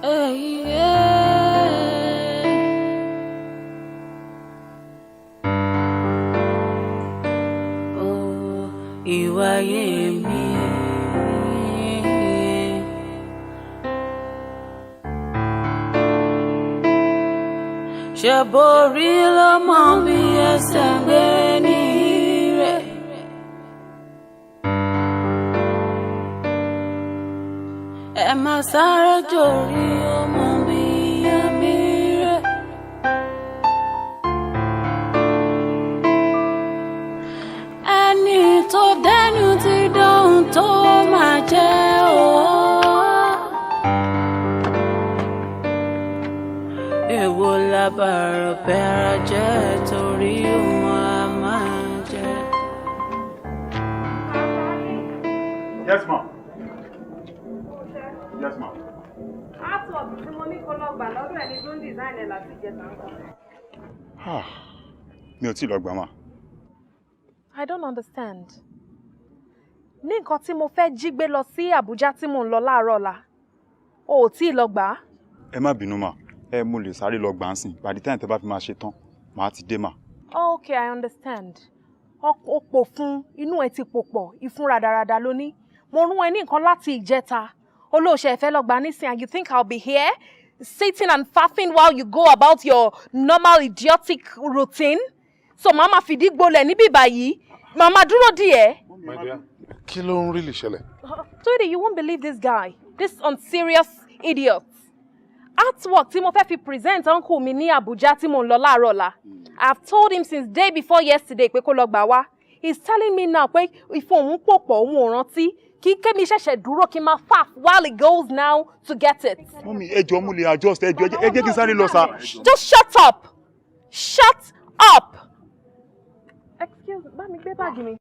Ìwà yẹmi. Ṣé borí ló mọ bí ẹsẹ̀ gbé ní rẹ̀? Ẹ má sáré jòrí ọmọ bí ẹ̀mí rẹ̀. Ẹni tó dẹnu ti dóhun tó máa jẹ́ o. Èwo lábàárọ̀ bẹ̀rẹ̀ jẹ́ torí òun á máa jẹ. Yes, ma'am. Yes, ma'am. Artwork tí mo ní kó lọ gbà lọ́dọ̀ ẹni tó ń design ẹ̀ láti ìjẹta nǹkan. Mi ò tí ì lọ gbà mà. I don't understand. Ní nǹkan tí mo fẹ́ jí gbé lọ sí Àbújá tí mò ń lọ láàárọ̀ ọ̀la, o ò tí ì lọ gbà á? Ẹ má bínú mà. Mo lè sáré lọ gbà ń sìn. By the time tẹ́ bá fi máa ṣe tán, màá ti dé mà. Okay, I understand. O pò fún inú ẹ ti pò pọ̀, ìfún rádaràda ló ní. Mo rún ẹ ní nǹkan láti ìjẹta. Olóòṣè fẹ́ lọ gbà nísìn, and you think I'll be here sitting and faffing while you go about your normal idiotic routine? So mama fìdí gbolẹ̀ níbí báyìí. Mama dúró díẹ̀. My dear, kí ló ń really ṣẹlẹ̀? Sweetie, you won't believe this guy. This unserious idiot. Artwork tí mo fẹ́ fi present uncle mi ní Abuja tí mo ń lọ láàárọ̀ ọ̀la. I've told him since day before yesterday pé kó lọ gbà wá. He's telling me now pé ìfún òun pò pọ̀ òun ò rántí. Kí kémi ṣẹ̀ṣẹ̀ dúró kí n máa faff while he goes now to get it. Mọ́mí, ẹ jọ̀ọ́ mo lè adjust ẹ jẹ́ kí n sáré lọ sá. Just shut up! Shut up! Excuse me, bá mi gbé báàgì mi.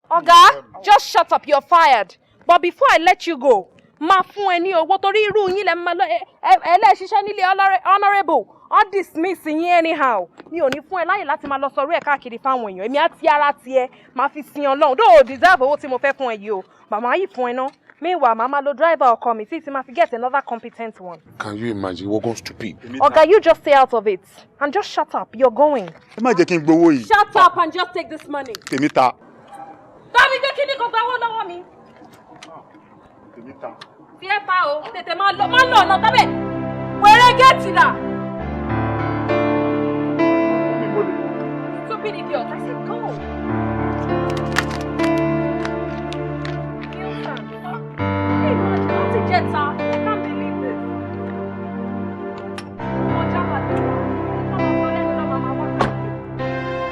Ọ̀gá, just shut up, you're fired. But before I let you go, máa fún ẹ ní owó torí irú yín lẹ máa lọ ẹlẹ́ṣiṣẹ́ nílé honourable. I'll dismiss yín anyhow. Mi ò ní fún ẹ láyè láti máa lọ sọ̀rọ̀ ẹ̀ káàkiri fáwọn èèyàn. Èmi á ti ara tiẹ̀ máa fi sin Ọlọ́run. Though deserve owó tí mo fẹ́ fún ẹ yìí o. Màmá yìí fún ẹ ná. Meanwhile, màmá lo driver ọkọ mi tí máa fi get another competent one. Can you imagine? We're going stupid. Ọ̀gá, you just stay out of it. And just shut up. You're going. Ẹ má jẹ́ kí n gbowó yìí. Shut up and just take this money. Tèmi ta. Bámi gbé kíní kan gbáwó lọ́wọ́ mi. Tèmi ta. Tí ẹ pa o, tètè máa lọ ọ̀nà tábẹ̀. Wẹ̀rẹ̀ gẹ̀ẹ́tì rà. Stupid idiot, I said go. Hey, man, what's it get, sir? I can't believe this.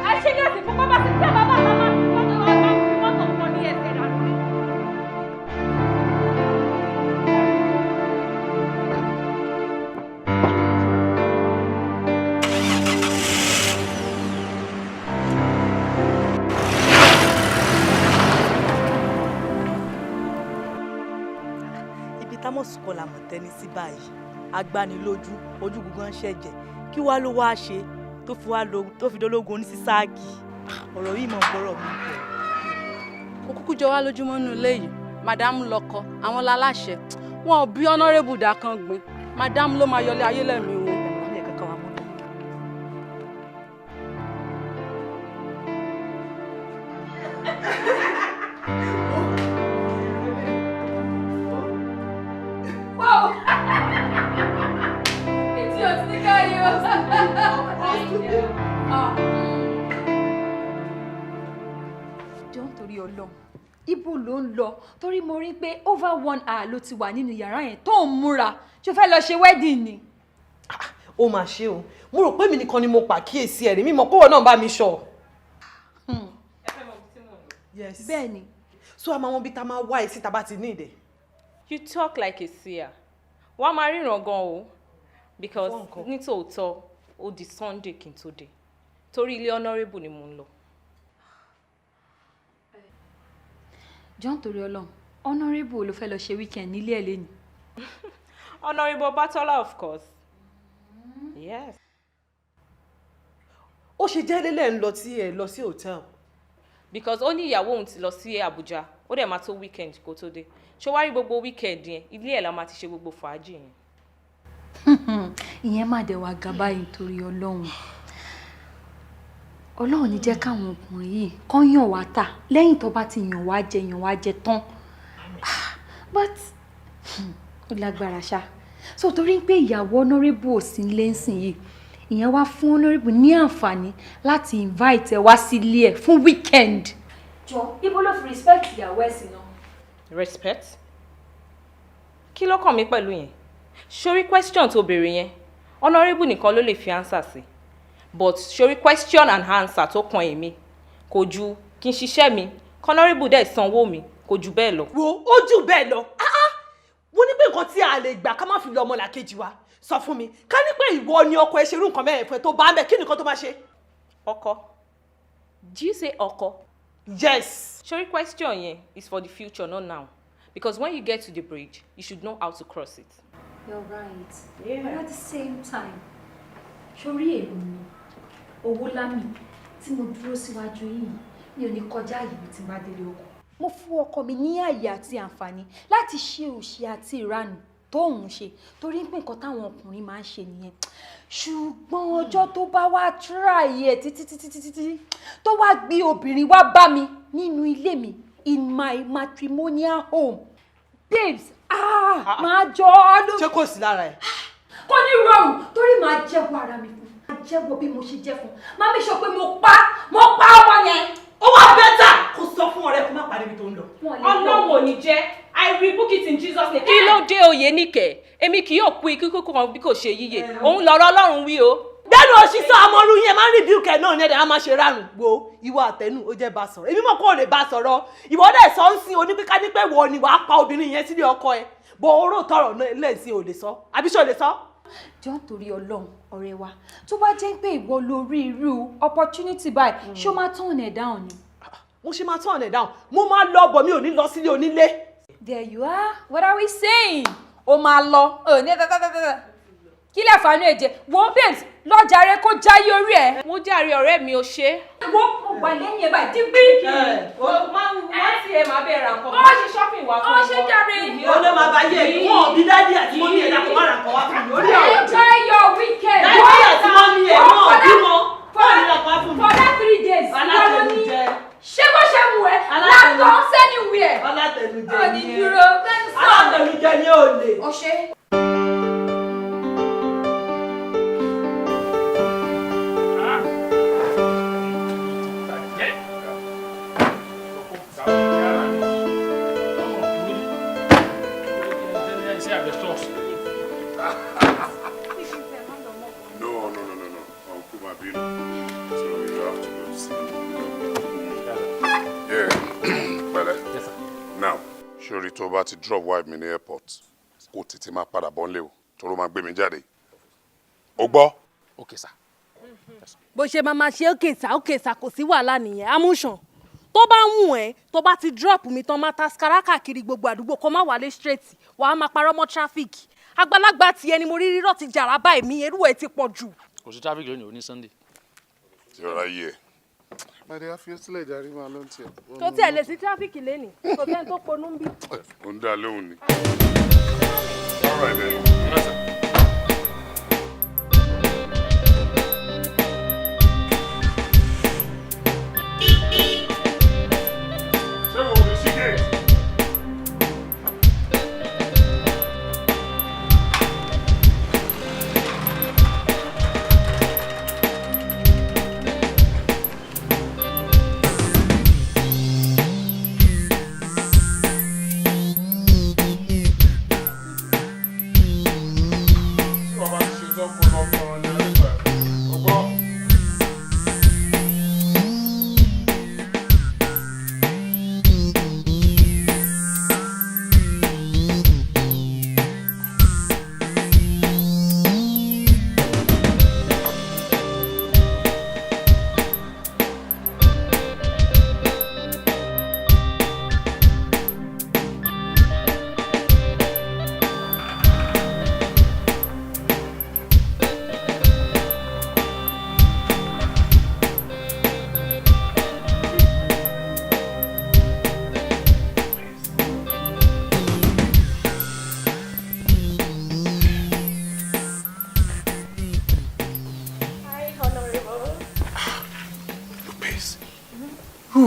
I should get it for Mama to tell Mama. What of money is there? Támọ̀sù kọ́ la mọ̀ tẹ́ni sí báyìí agbanilójú ojú gbogbo ń ṣẹ̀jẹ̀ kí wá ló wá ṣe tó fi dológun oníṣíṣáàgì ọ̀rọ̀ yìí mọ̀ gbọ́rọ̀ mi bẹ̀. Kò kúkú jọ wá lójúmọ́ nínú ilé yìí madam lọkọ àwọn láláṣẹ wọn ò bí honourable dà kan gbin madam ló máa yọlé ayé lẹ́mí wọn. Ibo ló ń lọ torí mo rí pé over 1 hour ló ti wà nínú yàrá yẹn tó ń múra ṣó fẹ́ lọ ṣe wedding ni. Ó mà ṣe o mo rò pé mi nìkan ni mo pàkíyèsí ẹ̀rí mímọ́ kówó náà bá mi sọ. Yes. Bẹ́ẹ̀ni. So a máa wọn bí ta máa wá èsì tá bá ti ní ìdẹ. You talk like a seer. Wàá máa ríran gan o because nítòótọ́ ó di Sunday kí n tó dé torí ilé honourable ni mo ń lọ. John torí Ọlọ́run honourable ló fẹ́ lọ ṣe weekend nílé ẹ̀ lẹ́ni. Honourable Batola of course. Yes. Ó ṣe jẹ́ lélẹ̀ ń lọ tí ẹ lọ sí hotel. Because ó ní ìyàwó òun ti lọ sí Abuja ó dẹ̀ máa tó weekend kó tó dé. Ṣé wá rí gbogbo weekend yẹn ilé ẹ̀ la máa ti ṣe gbogbo fàájì yẹn. ìyẹn má dẹ̀ wá ga báyìí nítorí Ọlọ́run ní jẹ́ káwọn ọkùnrin yìí kán yàn wá tà lẹ́yìn tó bá ti yàn wá jẹ tán. But ó lágbára ṣá. So torí pé ìyàwó honourable ò sí nílé ńsìn yìí, ìyẹn wá fún honourable ní àǹfààní láti invite ẹ wá sílé ẹ fún weekend. Jọ, ibo ló fi respect ìyàwó ẹ̀ sí náà? Respect? Kí ló kàn mí pẹ̀lú yẹn? Sórí question tó béèrè yẹn, honourable nìkan ló lè fi answer sí. But sórí question and answer tó kan èmi kò ju kí n ṣiṣẹ́ mi, honourable dẹ̀ sanwó mi kò ju bẹ́ẹ̀ lọ. Wo ó jù bẹ́ẹ̀ lọ. Mo ní pé nǹkan tí a lè gbà ká má fi lọ ọmọlàkejì wa sọ fún mi. Ká ní pé ìwọ ni ọkọ ẹ ṣe irú nǹkan bẹ́ẹ̀ fún ẹ tó bá ń bẹ, kí nìkan tó máa ṣe? Ọkọ? Do you say ọkọ? Yes. Sórí question yẹn is for the future, not now. Because when you get to the bridge, you should know how to cross it. You're right. Yeah. But at the same time, sórí èmi ni owó lámì tí mo dúró síwájú yìí mi ò ní kọjá yìí tí bá délé oko. Mo fún ọkọ mi ní àyè àti àǹfààní láti ṣe òṣì àti ìranù tó ń ṣe torí pé nǹkan táwọn ọkùnrin máa ń ṣe nìyẹn. Ṣùgbọ́n ọjọ́ tó bá wá try ẹ̀ títí tó wá gbé obìnrin wá bá mi nínú ilé mi in my matrimonial home. Babes, máa jọ ọ́ ló. Ṣé kò sí lára ẹ̀? Kò ní rọrùn torí máa jẹ́wọ́ ara mi fún. Máa jẹ́wọ́ bí mo ṣe jẹ́ fún. Máa mi sọ pé mo pa ọmọ yẹn. Ó wá bẹ́tà kó sọ fún ọ̀rẹ́ kó má parí ibi tó ń lọ. Ọlọ́run ò ní jẹ́. I rebuke it in Jesus' name. Kí ló dé oyè níkẹ̀? Èmi kì yóò kú ikú kan bí kò ṣe yíyẹ. Òun lọ̀rọ̀ Ọlọ́run wí o. Dẹ́nu òṣìṣẹ́ ọmọlú yẹn máa ń rebuke ẹ̀ náà ní ẹ̀dẹ̀ á máa ṣe rárùn. Wo ìwọ àtẹnu ó jẹ́ bá sọ̀rọ̀. Èmi mọ̀ kó o lè bá sọ̀rọ̀. Ìwọ dẹ̀ sọ ń sin onípíká ní pé wọ ni wàá pa obìnrin yẹn sílé ọkọ ẹ̀. Bọ̀ oró tọrọ náà lẹ́sìn ò lè sọ. Àbí ṣé o lè sọ? Jọ torí Ọlọ́run ọ̀rẹ́ wa tó bá jẹ́ pé ìwọ lórí irú opportunity báyìí ṣó máa turn ẹ̀ down ni. Mo ṣe máa turn ẹ̀ down. Mo máa lọ bọ̀ mi ò ní lọ sílé onílé. There you are. What are we saying? O máa lọ. Ní kí lè fàánú ẹ̀jẹ̀ wo babes lọ́jàre kó jáyé orí ẹ̀. Mo jàre ọ̀rẹ́ mi ò ṣe. Wo wà lẹ́yìn ẹ̀ báyìí dígbì. Wọ́n ti ẹ̀ máa bẹ̀rẹ̀ nǹkan. Ó ṣe shopping wá fún ọ. Ó ṣe jàre. Ó ló máa bá yé ẹ̀ wọ́n bí dádì àti mọ́mí ẹ̀ dákọ̀ má ra nǹkan wá fún mi. Orí ọ̀rọ̀. Enjoy your weekend. Dádì àti mọ́mí ẹ̀ náà bímọ. For that 3 days. Alátẹnujẹ. Ṣé bó ṣe wù ẹ́? Látọ̀ sẹ́niwìẹ̀. Alátẹnujẹ Òní ni ẹ. dúró. Alátẹnujẹ ni ó lè. Ó ṣe. Sori tó bá ti drop wife mi ní airport kó tètè máa padà bọ́ nílé o tóró máa gbé mi jáde o gbọ́. Okay sir. Bó ṣe máa ṣe òkèsà kò sí wàhálà nìyẹn amúṣàn tó bá ń wù ẹ́ tó bá ti drop mi tán máa ta skaraka kiri gbogbo àdúgbò kó má wálé straight wàá máa parọ́ mọ́ traffic àgbàlagbà tiẹ̀ ni mo rí rírọ̀ ti jàrá báyìí mi irú ẹ̀ ti pọ̀ jù. Kò sí traffic lónìí òní Sunday. Ti ọ̀rá yìí ẹ̀. Màdé á fi sílẹ̀ ìdarí máa lọ tiẹ̀. Tó tiẹ̀ lè sí traffic lẹ́nìí kò sẹ́ni tó ponú ń bí. Ó ń dá lóhùn ni. All right then. Yes, sir. Ṣé wo mi sí gate?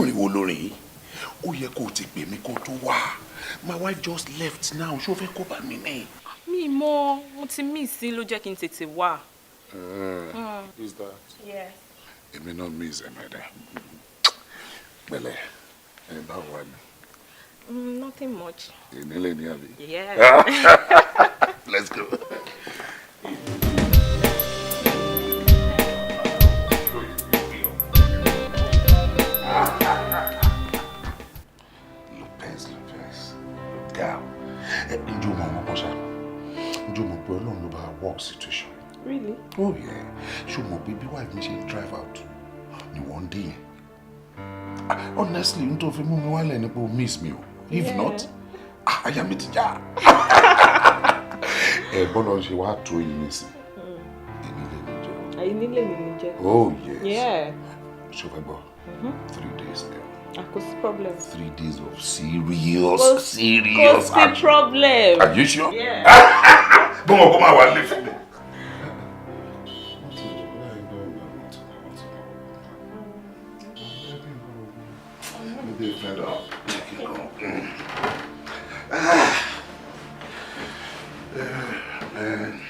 ìrìn wo lórí yìí ó yẹ kó o ti pè mí kó tó wá my wife just left now ṣó fẹ́ kó bá mi ní. mi mọ mo ti miss sí ló jẹ́ kí n tètè wá. Is that. Yes. Èmi náà miss ẹ mẹ́ta pẹ̀lẹ́ ẹ bá wà ní. Nothing much. Ìnílẹ̀ ní àbí. Yeah. Let's go. Lopez. Girl. Ǹjọ́ mọ̀ wọ́n kọ́ṣà. Ǹjọ́ mọ̀ pé Ọlọ́run ló bá work situation. Really? Oh yeah. Ṣé o mọ̀ pé bí wife mi ṣe drive out ni wọ́n dé yẹn? Honestly, n tó fi mú mi wálẹ̀ ni pé o miss me o. If not, àyà mi ti já. Bọ́lá ṣe wá tó yìí nísìn. Ìnílẹ̀ ní jẹ́. Oh yes. Yeah. Ṣé o fẹ́ gbọ́? 3 days now. Kò sí problem. 3 days of serious action. Kò sí problem. Are you sure? Yeah. Bọ́n kò máa wà lé fún mi. Maybe a friend up. Man.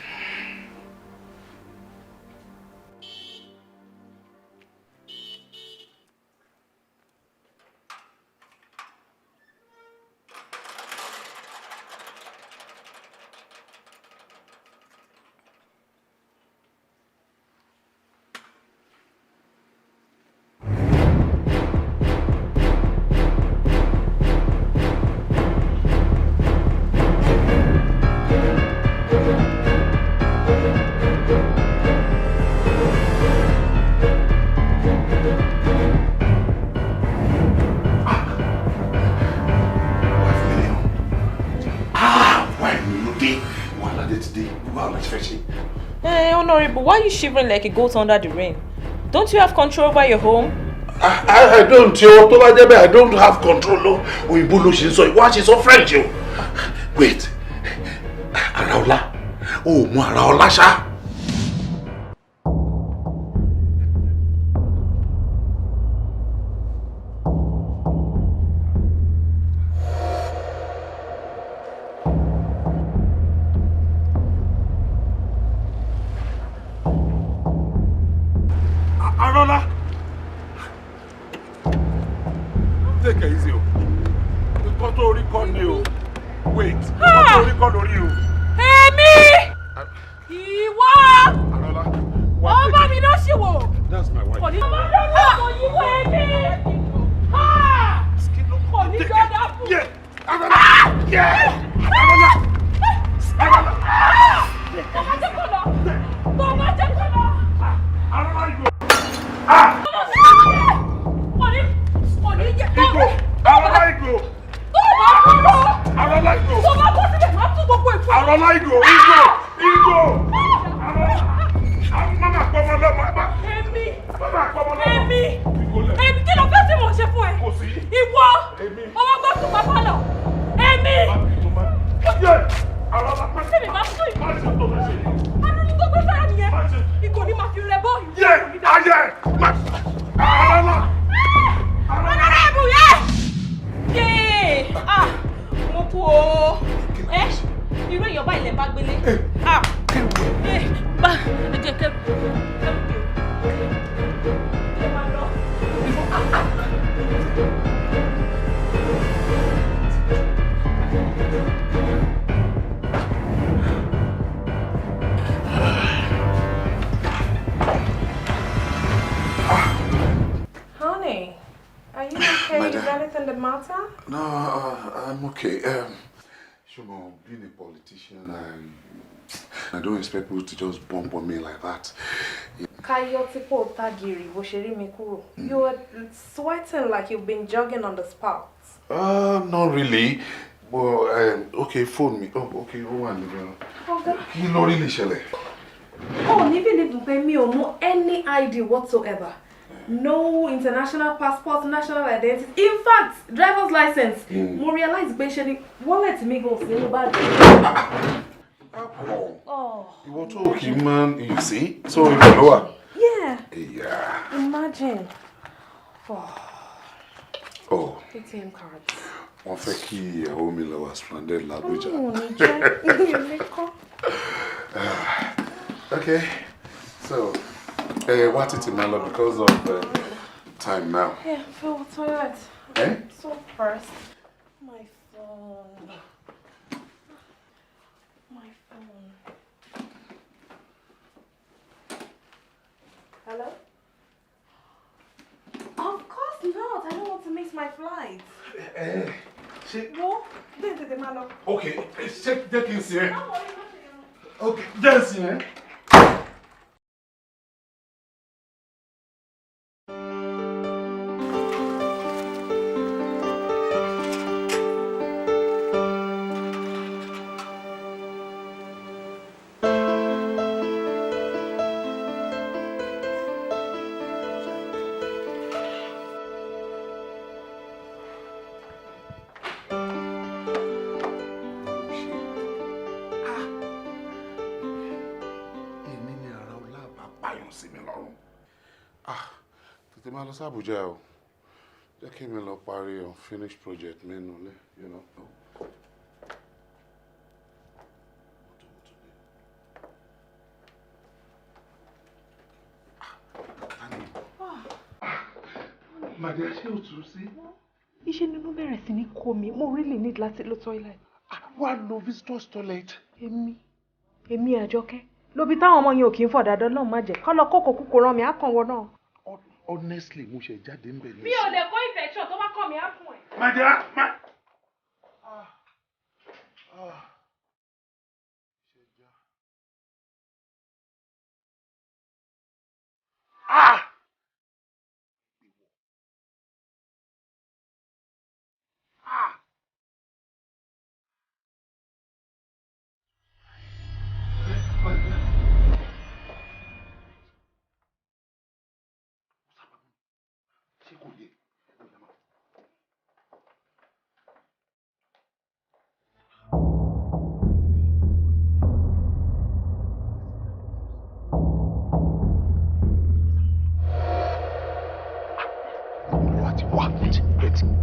Honorable, why are you shivering like a goat under the rain? Don't you have control over your home? I don't, yo. I don't have control. Òyìnbó ló ṣe sọ, ìwọ ṣe sọ French, yo. Wait. Araola. Oh, mo Araola ṣá. Being a politician, I don't expect people to just bump on me like that. You are sweating like you've been jogging on the spot. Not really. Well, okay, phone me. Oh, okay, hold on. Kí ló rí lè ṣẹlẹ̀? Oh, even if me or no any ID whatsoever. No international passport, national identity. In fact, driver's license. Mo realize basically wallet me go see bad. Oh. You want to okay, man? You see? So you know what? Yeah. Yeah. Imagine. Oh. Oh. ATM card. Wọ́n fẹ́ kí ìyàwó mi lọ wá stranded l'Abuja. Okay, so what it matter because of time now? Yeah, fill the toilet. Eh? So first, my phone. Hello? Of course not. I don't want to miss my flight. No, Okay, check in here. Okay, just here. Tètè máa lọ sí Abuja o. Jẹ́ kí mi lọ parí unfinished project mi nulẹ̀, you know. Màdé, ṣé o tún sí? Iṣẹ́ nínú bẹ̀rẹ̀ sí ní kó mi. Mo really need láti lo toilet. Wá lo visitor's toilet. Èmi Àjọkẹ́. Lóbi táwọn ọmọ yẹn ò kí ń fọ̀ dáadáa náà má jẹ́. Kọ́ lọ kókò kúkò rán mi, á kàn wọ náà. Honestly, mo ṣe jáde ń bẹ̀ ní. Mi ò dẹ̀ kó infection tó bá kàn mí á fún ẹ. Màdé,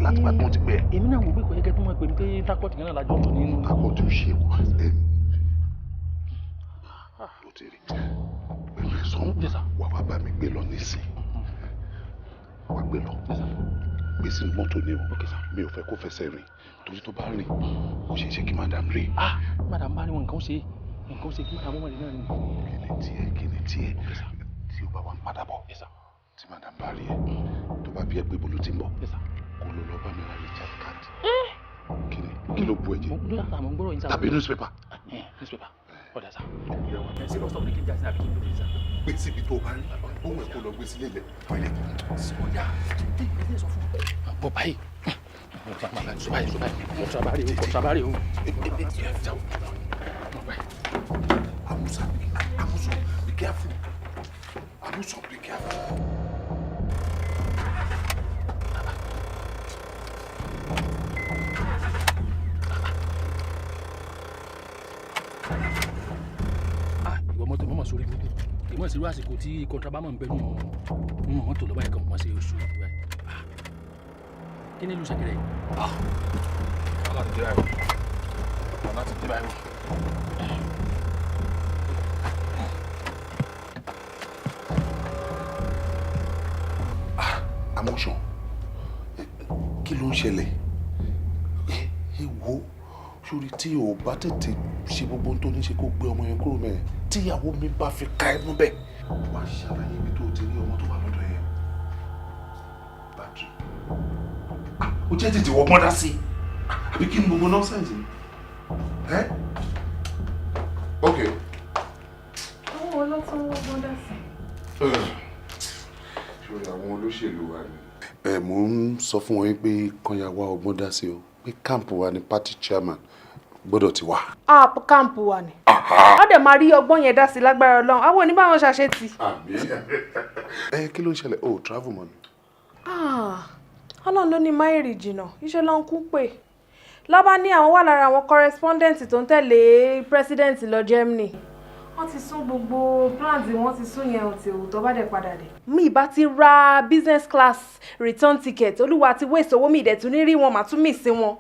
láti máa tún ti pẹ́. Èmi náà wò pé kò yẹ kẹ́ tó máa pè mí pé tákọ́ọ̀tì kan náà lájọ tó nínú. Tákọ́ọ̀tì ò ṣe wà ló ti rí pẹ̀lú ẹ̀sán wà wá bá mi gbé lọ nísìn wà gbé lọ gbé sínú mọ́tò ní o mi ò fẹ́ kó fẹsẹ̀ rìn torí tó bá rìn ó ṣe é ṣe kí madam rí. Madam bá ní wọn nǹkan ó ṣe kí madam wọ́n rìn náà ni. Kí ni tiẹ̀ tí o bá wà ń padà bọ̀ tí madam bá rí ẹ tó bá bí ẹ pé bolo ti ń bọ̀ kó ló lọ bá mi ra recharge card. Kí ló bu ẹ̀jẹ̀ tàbí newspaper. Ọ̀dà sá. Ṣé lọ́sọ̀ ní kí n jà sí àbí kí n lóde sá? Gbé síbi tó bá rí ohun ẹ̀kọ́ lọ gbé sílé ilẹ̀ pẹ̀lẹ́ sọ́yà tí ìgbésẹ̀ sọ fún mi. Bọ̀ báyìí. Kọ̀tàbárì o. Amusa, be careful. Amusa, be careful. Mọ́tò mọ́mọ́ sórí gbogbo ìmọ̀ ìṣirò àsìkò tí kọ́ńtàbámọ̀ ń bẹ nù mọ́tò lọ́ba ẹ̀kan mọ́ sí oṣù ìgbà kí ni ìlú ṣẹ̀kẹ̀rẹ̀ yìí. Láti dé báyìí. Láti dé báyìí. Amóṣan, kí ló ń ṣẹlẹ̀? Wo sórí tí o bá tètè ṣe gbogbo tó ní ṣe kó gbé ọmọ yẹn kúrò mẹ́rin tíyàwó mi bá fi ká ẹnu bẹ́ẹ̀ wá ṣàlàyé ibi tó ti rí ọmọ tó wà lọ́dọ̀ yẹn. Bàtú ó jẹ́ tètè wọ́n mọ́dá sí i àbí kí ni gbogbo nọ́ọ̀sẹ̀nsì ẹ́ ok. Àwọn olótún wọ́n mọ́dá sí i. Ṣé àwọn olóṣèlú wa ni. Mò ń sọ fún wọn pé kọ́nyà wá ọgbọ́n dá sí o pé káàmpù wa ni party chairman gbọ́dọ̀ ti wà. Káàmpù wa ni. Wọ́n dẹ̀ máa rí ọgbọ́n yẹn dá sí lágbára Ọlọ́run. Àwọn oníbàwọn ṣàṣetì. Kí ló ń ṣẹlẹ̀? O travel money. Ọlọ́run ló ní máìrì jìnnà. Iṣẹ́ ló ń kú pé. Lọ́ba ní àwọn wà lára àwọn correspondent tó ń tẹ̀lé president lọ Germany. wọ́n ti sún gbogbo plans wọ́n ti sún yẹn òtí òótọ́ bá dẹ̀ padà dé. mi ìbá ti ra business class return ticket olúwa ti waste owó mi ìdẹ̀tún ní rí wọn màá tún mì sí wọn.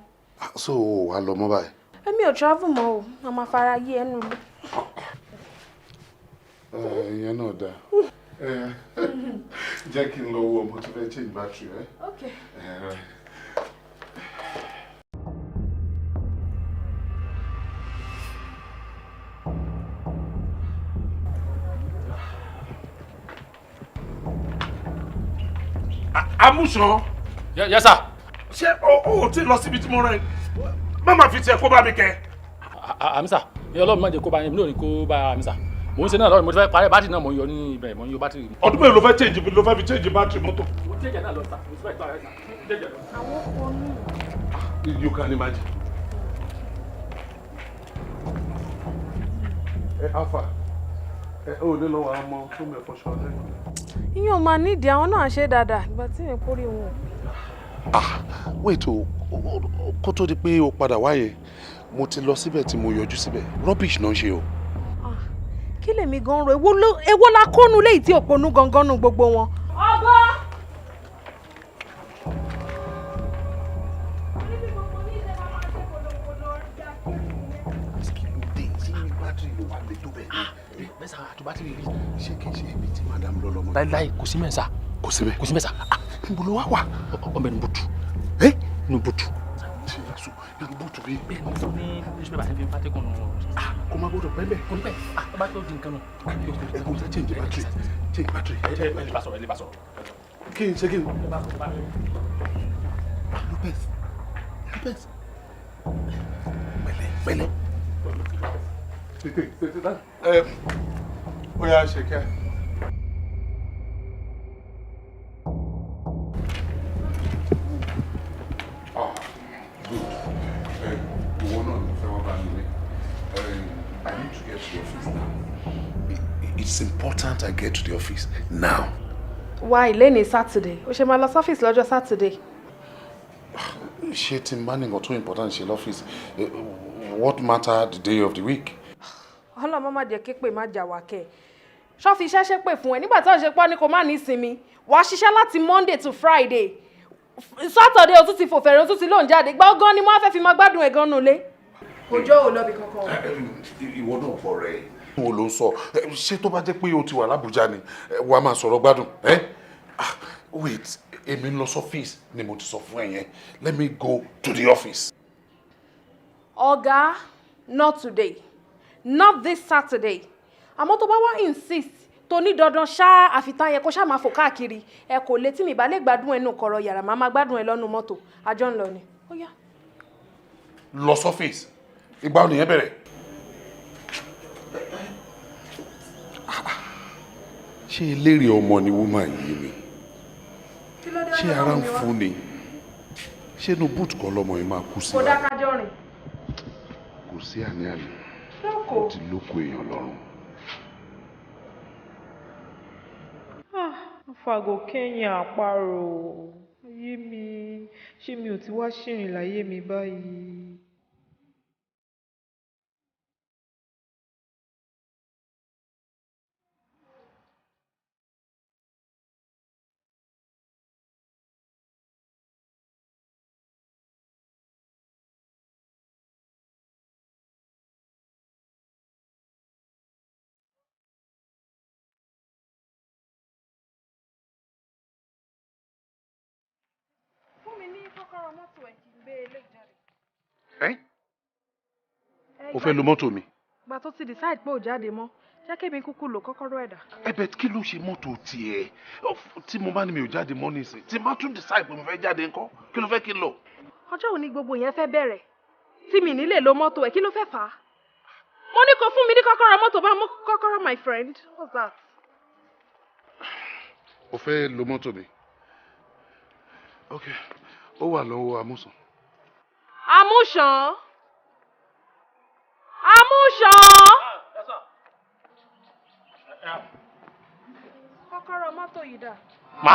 so wàá lọ mọ́ báyìí. èmi ò travel mọ́ o a máa fara yí ẹnu mi. ìyẹn náà dáa jẹ́ kí n lọ wo ọmọ tó fẹ́ change battery rẹ. okay. Amúṣan. Yes sir. Ṣé o ti lọ síbi tí mo rẹ má má fi tiẹ̀ kó bá mi kẹ́. Àmísà ní Ọlọ́run má jẹ́ kó bá yín mi náà ní kó bá àmísà mò ń ṣe náà lọ́rùn mo ti fẹ́ parí bátìrì náà mò ń yọ ní ibẹ̀ mò ń yọ bátìrì. ọdún mélòó ló fẹ́ change ló fẹ́ fi change bátìrì mọ́tò. mo jẹ́jẹ̀ náà lọ sà mo ti fẹ́ parí sà jẹ́jẹ̀ lọ. àwọn fóònù. You can imagine. Alpha o lè lọ wà á mọ fún mi ẹ̀fọ́ ṣọ́ọ́dẹ́. ìyẹn ò máa nídìí àwọn náà ṣe dáadáa ìgbà tí èèyàn kórè wọn. Wait o kó tó di pé o padà wáyé mo ti lọ síbẹ̀ tí mo yọjú síbẹ̀ rubbish náà ṣe o. kí lèmi gan ro èwo la kónú léyìí tí òponú gangan nu gbogbo wọn. ọgbọ́. mẹ́sà tó bá ti rí ṣé kì í ṣe ibi tí madam lọ lọ́mọ. láíláí kò sí mẹ́sà. kò sí bẹ́ẹ̀. kò sí mẹ́sà. níbo ló wá wà. ọbẹ̀ ní bùtù. ní bùtù. ṣe èso nínú bùtù bí. bẹ́ẹ̀ ni fún ní newspaper àti fífi pátákó nù. kò má gbọdọ̀ pẹ́ bẹ́ẹ̀. kò ní bẹ́ẹ̀ bá tó di nǹkan nù. ẹ kò sẹ́ change battery. change battery. ẹ lè bá sọ̀rọ̀ ẹ lè bá sọ̀rọ̀. kí n ṣe kí n. Lopez Lopez pẹ̀lẹ́ pẹ̀lẹ́. ó yá ṣe kẹ́. Ìwọ náà ló fẹ́ wá bá mi lé. I need to get to the office now. It's important I get to the office now. wá ilé ní Saturday ó ṣe máa lọ sọ́fíìsì lọ́jọ́ Saturday. Ṣé tí n bá ní nǹkan tó important ṣe lọ́fíìsì what matter the day of the week? ọlọ́mọ má jẹ́ képe má jà wá kẹ́ ṣọ́ọ̀fì iṣẹ́ ṣe pè fún ẹ nígbà tí wọ́n ṣe pọ́ ní kò má ní ìsinmi wàá ṣiṣẹ́ láti Monday to Friday Saturday o tún ti fò fẹ̀rẹ̀ o tún ti lóun jáde gbá ọgán ni mo á fẹ́ fi máa gbádùn ẹ̀ gan nulẹ̀. òjò ò lọ bí kankan. Ìwọ náà bọ̀ rẹ̀ wo ló ń sọ ṣé tó bá jẹ́ pé o ti wà l'Ábùjá ni wàá máa sọ̀rọ̀ gbádùn. Wait èmi ń lọ sọ́fíìsì ni mo ti sọ fún ẹ yẹn let me go to the office. Ọ̀gá not today not this Saturday àmọ́ tó bá wá insist tó ní dandan ṣá àfitán yẹ kó ṣá máa fò káàkiri ẹ kò lè tí mi bá lè gbádùn ẹnu kọ̀rọ̀ yàrá máa gbádùn ẹ lọ́nu mọ́tò àjọ ń lọ ni. ó yá. lọ sọ́fíìsì ìgbà ò nìyẹn bẹ̀rẹ̀. ṣé eléré ọmọ ni woman yìí ni ṣé ara ń fún ni ṣé inú búùtù kan lọmọ yìí máa kú sí kó dákájọ́ rìn. kò sí àní-àní ó ti lóko èèyàn lọ́rùn. Fàgò kẹ́yìn àparò ayé mi ṣé mi ò ti wá ṣìrìn láyé mi báyìí. O fẹ́ lo mọ́tò mi. Gbà tó ti decide pé ò jáde mọ́ jẹ́ kémi kúkú lò kọ́kọ́rọ́ ẹ̀dá. Ẹ̀bẹ̀ kí ló ṣe mọ́tò tiẹ̀ tí mo bá ní mi ò jáde mọ́ nísìn tí má tún decide pé mo fẹ́ jáde ńkọ́ kí ló fẹ́ kí n lọ. ọjọ́ òní gbogbo yẹn fẹ́ bẹ̀rẹ̀ tí mi nílè lo mọ́tò ẹ̀ kí ló fẹ́ fà á. mo ní kó fún mi ní kọ́kọ́rọ́ mọ́tò bá mú kọ́kọ́rọ́ my friend what's that. O fẹ́ lo mọ́tò mi. Ok ó wà lọ́wọ́ amúsàn. Amúṣàn. Amúṣàn. Kọ́kọ́rọ́ mọ́tò yìí dà. Má.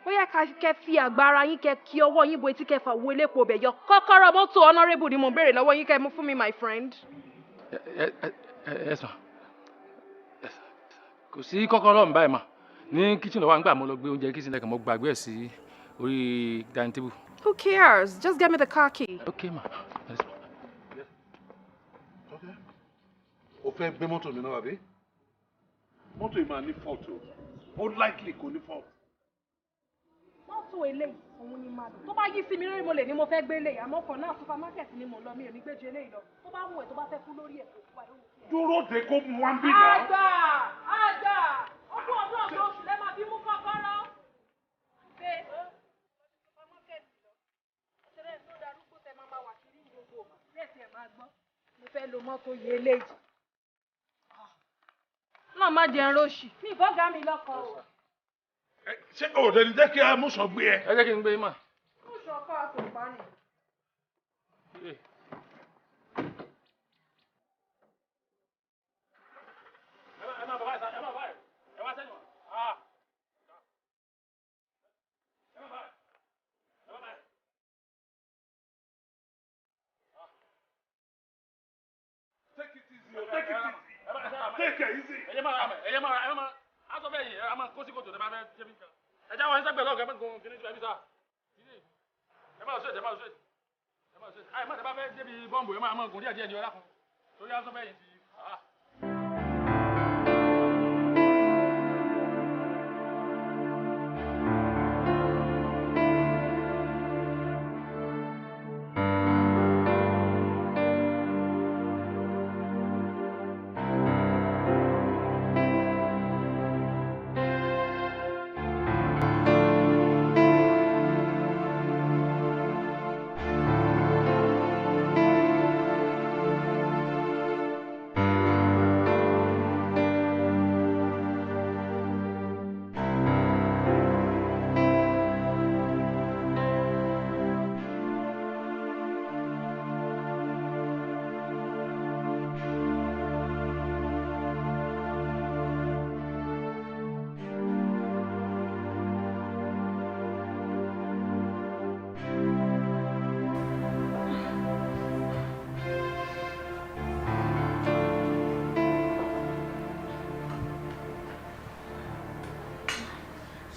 Bóyá kẹ́ fi àgbára yín kẹ́ kí ọwọ́ yín bo etí kẹ́ fà wo elépo bẹ̀ yọ. Kọ́kọ́rọ́ mọ́tò honourable ni mo béèrè lọ́wọ́ yín kẹ́ mú fún mi my friend. Yes ma. kò sí kọ́kọ́rọ́ mi báyìí mà ní kitchen lọ́wọ́ nígbà mo lọ gbé oúnjẹ kitchen lẹ́kàn mo gbàgbé ẹ̀ sí orí dining table. Who cares? Just get me the car key. Okay ma. O fẹ́ gbé mọ́tò mi náà àbí? Mọ́tò yìí máa ní fault o. Ó likely kò ní fault. Mọ́tò eléyìí òun ni màá dùn. Tó bá yí sí mi lórí mo lè ní mo fẹ́ gbé eléyìí àmọ́ kan náà supermarket ni mo lọ mi ò ní gbé ju eléyìí lọ. Tó bá wù ẹ́ tó bá fẹ́ kú lórí ẹ̀ kò fún ẹ. Dúró de kó mu wá ń bí náà. Àgbà! Ọdún ọ̀dọ́ oṣù lẹ́ máa fi mú kọ́kọ́rọ́. Ṣé supermarket lọ? Ṣẹlẹ̀ tó darúgbó tẹ máa wà kiri gbogbo ọ̀mà. Bẹ́ẹ̀ sì ẹ̀ máa gbọ́. Mo fẹ́ lo mọ́tò yìí eléyìí. Náà má jẹun róṣì. Mi ìbọ́gà mi lọ́kọ̀ o. Ṣé òde ni jẹ́ kí a mú sọ gbé ẹ? Ẹ jẹ́ kí n gbé mà. Mú sọ kọ́ àtòpá ni. Take it easy. Ẹ jẹ́ máa aṣọ bẹ́ẹ̀ yìí ẹ máa kó sí kòtò ẹ máa fẹ́ jẹ́ bí nǹkan. Ẹ jẹ́ àwọn ẹ̀ńsẹ́gbẹ̀ẹ́ lọ́gàá mẹ́rin kò kí ní ju ẹbí sá. Ẹ máa ṣe àì má tẹ bá fẹ́ débi bọ́ǹbù ẹ máa gùn díẹ̀ díẹ̀ ní ọlá kan torí aṣọ bẹ́ẹ̀ yìí ti.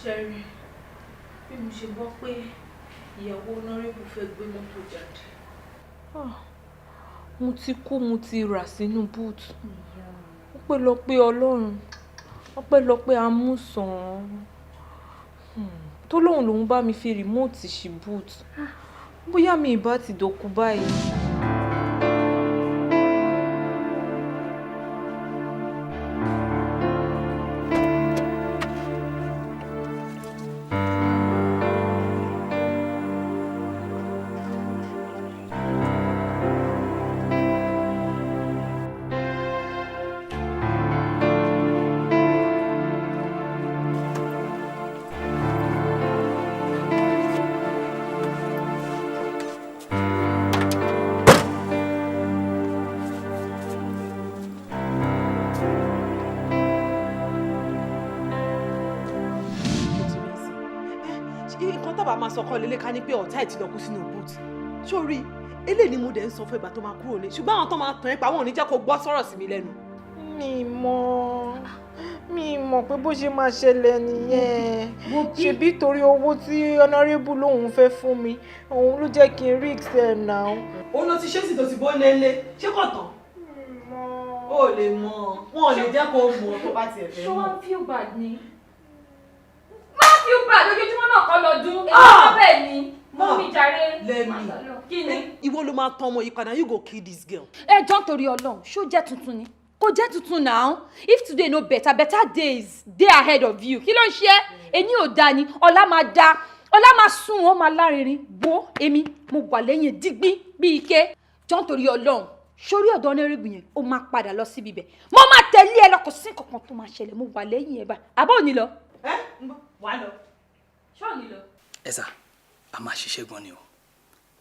Ṣẹ́rí bí mo ṣe gbọ́ pé ìyàwó Honorable fẹ́ gbé mọ́tò jáde. Mo ti kú mo ti rà sínú boot. Ọpẹ́lọpẹ́ Ọlọ́run, ọpẹ́lọpẹ́ amúsàn. Tó lóun lòun bá mi fi remote ṣí boot. Bóyá mi ìbá ti dòkú báyìí. sọkọ lélẹ ká ní pé ọ̀tá ẹ̀ ti lọ kú sínú boot sórí eléyìí ni mo dẹ̀ ń sọ fún ìgbà tó máa kúrò lé ṣùgbọ́n àwọn tó máa tàn ẹ́ pa wọn ò ní jẹ́ kó gbọ́ sọ̀rọ̀ sí mi lẹ́nu. mi mọ̀ pé bó ṣe máa ṣẹlẹ̀ nìyẹn ṣebí torí owó tí honourable lòun fẹ́ fún mi òun ló jẹ́ kí n rí ìṣẹ́ náà. òun ló ti ṣe sí tó ti bọ́ lélẹ̀ ṣé kò tán. ó lè mọ̀ wọn ò lè jẹ́ kó mọ̀ tó bá tiẹ̀ fẹ́ mọ̀. ṣé wọ́n feel bad ni. feel bad ojoojúmọ́ náà kọ́ lọ́dún èmi bẹ́ẹ̀ ni mú mi jàre. Kí ni. Ìwọ ló máa tán ọmọ yìí padà you go kill this girl. Ẹ jọ̀ọ́ torí Ọlọ́run ṣó jẹ́ tuntun ni kò jẹ́ tuntun now if today no better days dey ahead of you kí ló ń ṣe ẹni ò da ni ọ̀la máa da ọ̀la máa sùn ó máa lárinrin bó èmi mo wà lẹ́yìn dígbín bí ike jọ̀ọ́ torí Ọlọ́run sórí ọ̀dọ̀ Honorable yẹn ó máa padà lọ síbi bẹ̀ mo máa tẹ̀lé ẹ lọ kò sí nǹkan tó máa ṣẹlẹ̀ mo wà lẹ́yìn ẹ bá àbọ̀ òní lọ. Wà lọ. Ṣé òní lọ. Ẹ sà a máa ṣiṣẹ́ gan ni o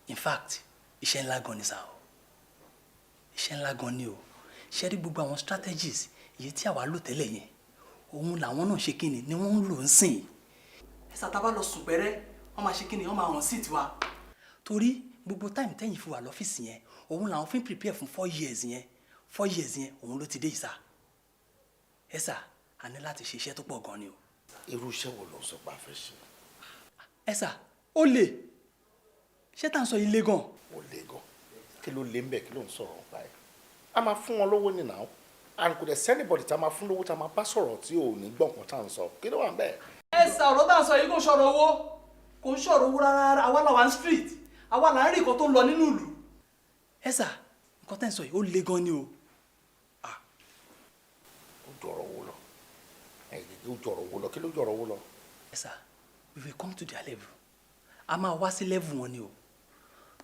in fact iṣẹ́ ńlá gan ni sà o iṣẹ́ ńlá gan ni o ṣe rí gbogbo àwọn strategies èyí tí àwa lò tẹ́lẹ̀ yẹn òun làwọn náà ṣe kíni ni wọ́n ń lò ń sìn. Ẹ sà tá a bá lọ sùn pẹ́rẹ́ wọ́n máa ṣe kíni wọ́n máa hàn sí tiwa. Torí gbogbo time tẹ́yìn fi wà lọ́fíìsì yẹn òun làwọn fi ń prepare fún 4 years yẹn 4 years yẹn òun ló ti dé ìsà. Ẹ sà a ní láti ṣe iṣẹ́ tó pọ̀ gan ni o. Irú iṣẹ́ wo ló sọ pé a fẹ́ ṣe? Ẹ sà, ó lè. Ṣé tá à ń sọ yìí lé gan? Ó lé gan. Kí ló lé ń bẹ̀, kí ló ń sọ̀rọ̀ nípa ẹ̀? A máa fún wọn lówó ní now. And kò dẹ̀ sẹ́nìbọ̀dì tá a máa fún lówó tá a máa bá sọ̀rọ̀ tí ò ní gbọ̀ǹkan tá à ń sọ. Kí ló wà ń bẹ̀? Ẹ sà, ọ̀rọ̀ tá à ń sọ yìí kò sọ̀rọ̀ owó. Kò ń sọ̀rọ̀ owó rárá. Àwa là wà ní street. Àwa là ń rí nǹkan tó ń lọ nínú ìlú. Ẹ sà, nǹkan tá à ń sọ yìí ó lé gan ni o. Ó jọ̀rọ̀ owó lọ. Ó jọ̀rọ̀ owó lọ. Kí ló jọ̀rọ̀ owó lọ? Ẹ sà, we will come to their level. A máa wá sí level wọn ni o.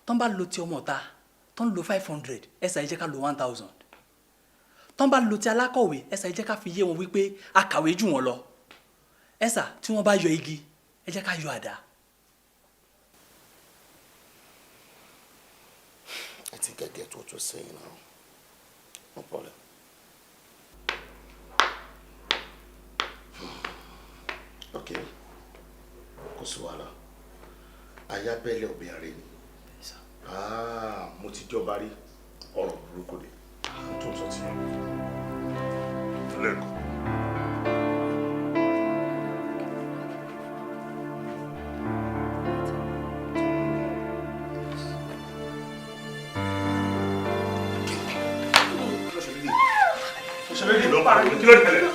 Tọ́n bá lo ti ọmọ ọ̀ta, tọ́n lo 500, ẹ sà ẹ jẹ́ ká lo 1000. Tọ́n bá lo ti alákọ̀wé, ẹ sà ẹ jẹ́ ká fi yé wọn wípé a kàwé jù wọn lọ. Ẹ sà, tí wọ́n bá yọ igi, ẹ jẹ́ ká yọ àdá. I think I get what you're saying now. No problem. Okay. Kò sí wàhálà. Ayábẹ́lẹ̀ obìnrin ni. Mo ti jọba rí ọ̀rọ̀ burúkú ni. Tó ń sọ ti yẹn. Lẹ́kọ̀ọ́. Kí ló tẹ̀lé?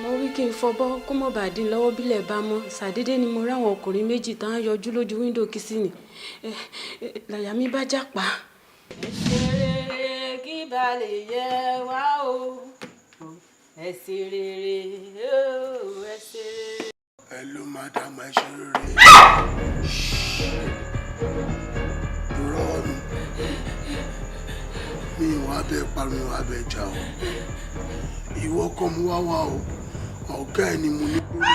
Mo wí kí n fọbọ́ kó mọ̀ bá dín lọ́wọ́ bílẹ̀ bá mọ́ ṣàdédé ni mo ráwọn ọkùnrin méjì tán yọjú lójú wíńdò kìsìnì làyà mi bá jápa. ẹ ṣe rere kí ba lè yẹ wá o ẹ ṣe rere o ẹ ṣe rere. Hello madam, ẹ ṣe rere. Dúró mi ìwà bẹ́ẹ̀ parun ìwà bẹ́ẹ̀ jà o. Ìwọ kọ́ mu wá wá o. Ọ̀gá ẹ̀ ni mo ní kúrò.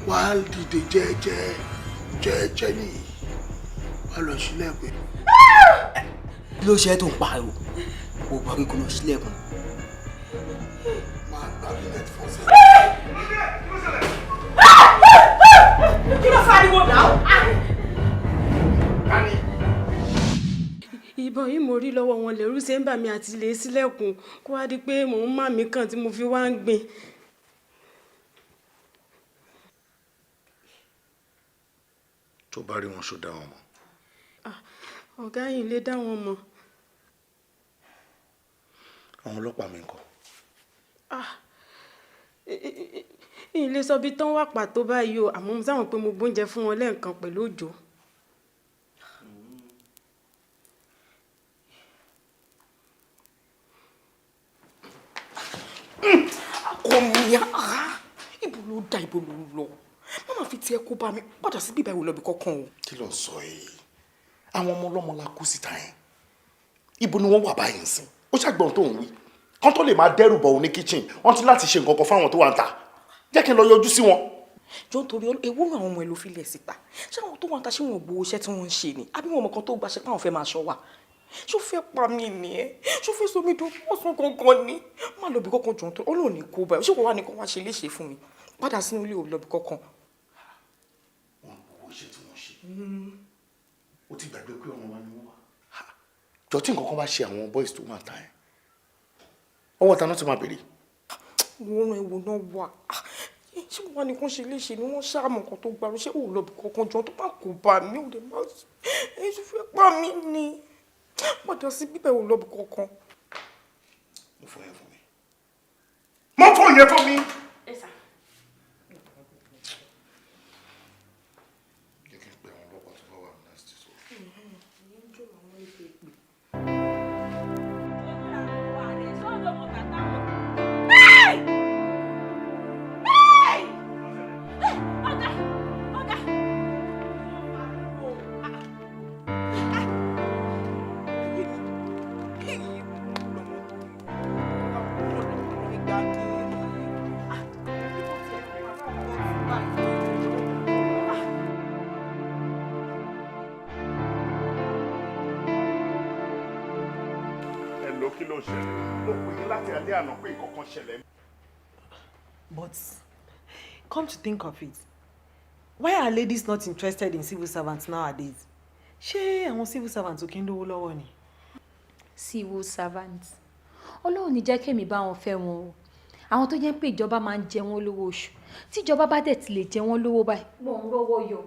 Wàá dìde jẹ́jẹ́ nìyí. Wà lọ sílẹ̀kùn. Kí ló ṣe é tó ń pariwo? Kò gbọ́ kí n kò lọ sílẹ̀kùn. Máa gbà mí net fún ṣe. Kí ló fariwo náà? Ìbọn yìí mo rí lọ́wọ́ wọn lẹ́rú ṣe ń bà mí àti lè sílẹ̀kùn kó wá di pé mò ń má mi kàn tí mo fi wá ń gbìn. Tó bá rí wọn ṣó dá wọn mọ̀. Ọ̀gá yìí lè dá wọn mọ̀. Àwọn ọlọ́pàá mi ńkọ́? Ilé sọ bí tán wà pàtó báyìí o àmọ́ mo sáwọn pé mo gbóúnjẹ fún wọn lẹ́ẹ̀kan pẹ̀lú òjò. Akọ̀mìyà ibo ló dá ibo ló lọ mama fi tiẹ̀ kó bá mi padà sí bíbá ìwò lọ́bì kankan o. Kí ló ń sọ yìí? Àwọn ọmọ ọlọ́mọ la kú síta yẹn. Ibo ni wọ́n wà báyìí nsìn? Ó ṣàgbọ́n tó ń wí. Kán tó lè máa dẹ́rù bọ̀ òun ní kitchen, wọ́n ti láti ṣe nǹkan kan fáwọn tó wà ń ta. Jẹ́ kí n lọ yọjú sí wọn. Jọ́ nítorí ewu àwọn ọmọ ẹ̀ ló filẹ̀ síta. Ṣé àwọn tó wà ń ta ṣé wọn ò gbowó iṣẹ́ tí wọ́n ń ṣe ni? Àbí wọn mọ̀ kan tó gbaṣẹ́ pé àwọn fẹ́ máa ṣọ́ wa? Ṣó fẹ́ pa mí ni ẹ́? Ṣó fẹ́ sọ mí tó pọ̀sán gangan ni? Má lọ bí kankan jọ̀ nítorí Ọlọ́run ní kó báyìí. Ṣé kò wá ní kó wá ṣe léṣe fún mi? Padà sínú ilé ò lọ bí kankan. Wọ́n gbowó iṣẹ́ tí wọ́n ṣe. Ó ti gbàgbé pé ọmọ wa ni wọ́n wà. Jọ tí nǹkan kan bá ṣe àwọn boys tó máa ta ẹ̀. Ọwọ́ ta náà ti máa bèrè. Wọ́n rán ewu náà wà. Ṣé wọ́n wá ní kó ṣe léṣe ni wọ́n ṣáàmù kan tó gbàrú? Ṣé ò lọ bí kankan jọ tó bá kó bá mi? Ò lè má ẹ ṣe fẹ́ pa mí ni. Padà sí bíbẹ̀ ò lọ bí kankan. Mo fọ yẹn fún mi. Mo fọ yẹn fún mi. Jẹ́ kí n pè àwọn ọlọ́pàá tó bá wà ní láti sọ. Kí ló ṣẹlẹ̀? Mo pè yín láti alẹ́ àná pé nǹkan kan ṣẹlẹ̀. But come to think of it, why are ladies not interested in civil servants nowadays? Ṣé àwọn civil servants ò kí ń lówó lọ́wọ́ ni? civil servants. Ọlọ́run ní jẹ́ kémi bá wọn fẹ́ wọn o. Àwọn tó jẹ́ pé ìjọba máa ń jẹ wọ́n lówó oṣù. Tí ìjọba bá dẹ̀ ti lè jẹ wọ́n lówó báyìí, wọ́n ń rówó yọ.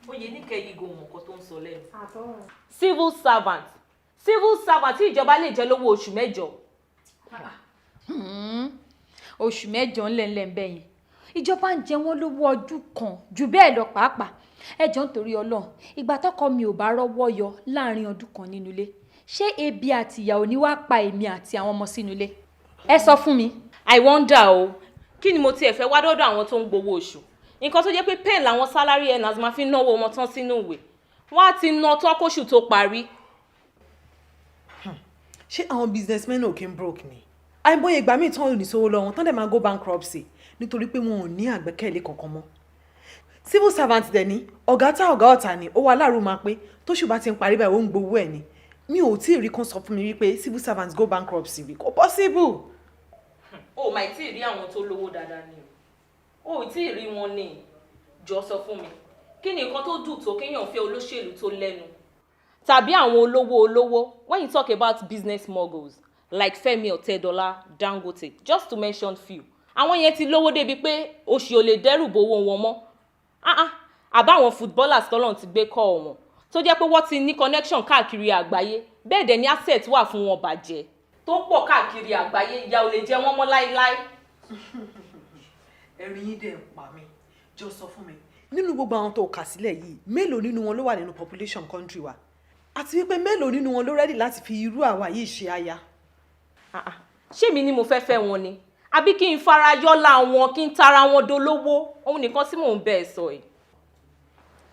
Oyè ní kẹ́yìn go mọ̀ nǹkan tó ń sọ lẹ́nu. Civil servant tí ìjọba lè jẹ lówó oṣù 8. Oṣù 8 ńlẹ̀ńlẹ̀ ń bẹ̀yẹn. Ìjọba ń jẹ wọ́n lówó ọdún kan jù bẹ́ẹ̀ lọ pàápàá. Ẹ jọ̀ọ́ nítorí Ọlọ́run, ìgbà tọ́kọ mi ò bá rọ́wọ́ yọ láàrin ọdún kan nínú ilé. Ṣé ebi àti ìyà ò ní wá pa èmi àti àwọn ọmọ sínú ilé? Ẹ sọ fún mi. I wonder o, kí ni mo tiẹ̀ fẹ́ wá dọ́dọ̀ àwọn tó ń gbowó oṣù? Nǹkan tó jẹ́ pé pen làwọn salary earners máa fi náwó wọn tán sínú ìwé. Wọ́n á ti ná tó kóṣù tó parí. Ṣé àwọn businessmen ò kí ń broke ni? Àìmọye ìgbà míì tán ò ní sówó lọ́wọ́ tán dẹ̀ máa go bankruptcy nítorí pé wọn ò ní àgbẹ́kẹ̀lé kankan mọ́. Civil servant dẹ̀ ní ọ̀gá ọ̀tá ni ó wà láàrú máa pé tóṣù bá ti ń parí báyìí ó ń gbowó ẹ̀ ni. Mi ò tí ì rí kan sọ fún mi wípé civil servants go bankruptcy rí kò possible. O mà tí ì rí àwọn tó lówó dáadáa ni o ò tí ì rí wọn ni. Jọ sọ fún mi, kí ni nǹkan tó dùn tó kéèyàn fẹ́ olóṣèlú tó lẹ́nu? Tàbí àwọn olówó when you talk about business moguls like Femi Otedola, Dangote, just to mention few. Àwọn yẹn ti lówó débi pé òṣì ò lè dẹ́rù bowó wọn mọ́. Àbáwọn footballers tọ́lọ́run ti gbé kọ́ wọn tó jẹ́ pé wọ́n ti ní connection káàkiri àgbáyé, bẹ́ẹ̀ dẹ̀ ní asset wà fún wọn bàjẹ́ tó pọ̀ káàkiri àgbáyé, ìyà ò lè jẹ wọ́n mọ́ láíláí. Ẹ̀rín yín dẹ̀ ń pa mí. Jọ sọ fún mi, nínú gbogbo àwọn tó kà sílẹ̀ yìí, mélòó nínú wọn ló wà nínú population country wa? Àti wípé mélòó nínú wọn ló ready láti fi irú àwa yìí ṣe aya? Ṣé mi ni mo fẹ́ fẹ́ wọn ni? Àbí kí n fara yọ́lá wọn, kí n tara wọn dolówó? Ohun nìkan tí mò ń bẹ́ẹ̀ sọ yìí.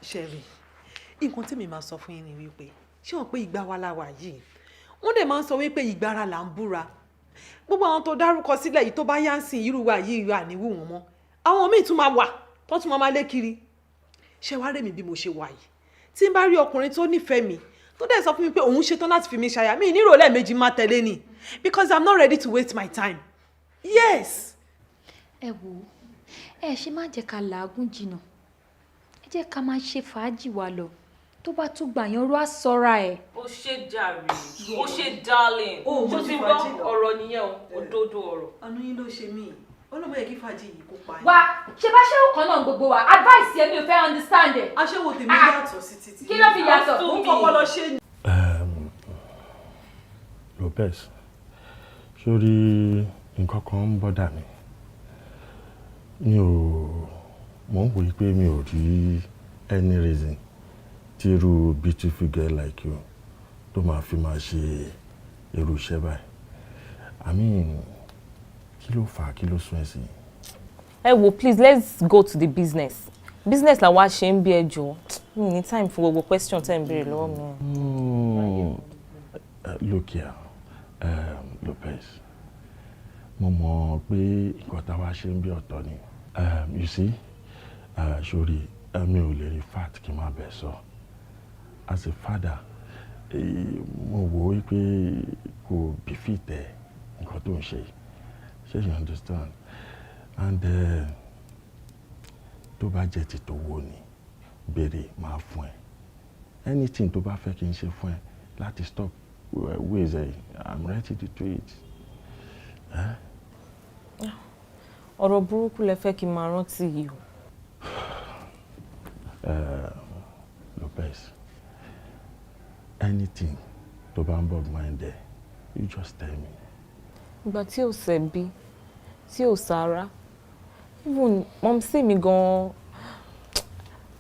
Ṣẹ̀rí, nǹkan tí mi máa sọ fún yín ni wípé ṣé wọn pé ìgbà wa láwa yìí wọ́n dẹ̀ máa ń sọ wípé ìgbára là ń búra. Gbogbo àwọn tó dárúkọ sílẹ̀ yìí tó bá yá ń sìn irú wa yìí wà níwò wọn mọ́. Àwọn míì tún máa wà tó tún máa lé kiri. Ṣé wàá rèmi bí mo ṣe wà yìí? Tí n bá rí ọkùnrin tó nífẹ̀ẹ́ mi tó dẹ̀ sọ fún mi pé òun ṣetán láti fi mi ṣaya, mi nírò lẹ́ẹ̀mejì máa tẹ̀lé ni because I'm not ready to waste my time. Yes. Ẹ wò ẹ ṣe má jẹ́ ká làágùn jìnnà. Ẹ jẹ́ ká máa ṣe fàájì wa lọ. Tó bá tún gbà yan rú àsọra ẹ̀. Ó ṣe jàre, ó ṣe darling. Tó ti gbọ́ ọ̀rọ̀ nìyẹn o, òdodo ọ̀rọ̀. Àánú yín ló ṣe mí. Ọlọ́mọ yẹ kí fàájì yìí kó pa yín. Wá ṣe bá ṣé òkan náà gbogbo wa advice yẹn mi ò fẹ́ understand ẹ̀. Aṣẹ́wó tèmi yàtọ̀ sí títí. Kí ló fi yàtọ̀? Ó ń fọwọ́ lọ ṣe ni. Lopez, sórí nǹkan kan ń bọ́dà mi. Mo ń wòye pé mi ò rí any reason tí irú beautiful girl like you tó máa fi máa ṣe irú iṣẹ́ báyìí. I mean, kí ló fà á, kí ló sún ẹ sí? Ẹ wo, please let's go to the business. Business la wá ṣe ń bí ẹjọ́. Mi ní time fún gbogbo question tẹ́ ń béèrè lọ́wọ́ mi. Look here, Lopez. Mo mọ̀ pé nǹkan tá a wá ṣe ń bí ọ̀tọ̀ ni. You see, sori, mi ò lè rí fact kí n má bẹ̀ sọ. As a father, mo wò ó pé kò befit nǹkan tó ń ṣe. Ṣé you understand? And tó bá jẹ́ ti tó wó ni, béèrè máa fún ẹ. Anything tó bá fẹ́ kí n ṣe fún ẹ láti stop ways I'm ready to do it. Ọ̀rọ̀ burúkú lẹ fẹ́ kí n máa rántí yìí o. Lopez, anything tó bá ń bọ̀ mind there, you just tell me. Ìgbà tí ò ṣẹ̀bi, tí ò sára, even mọ́mísí mi gan-an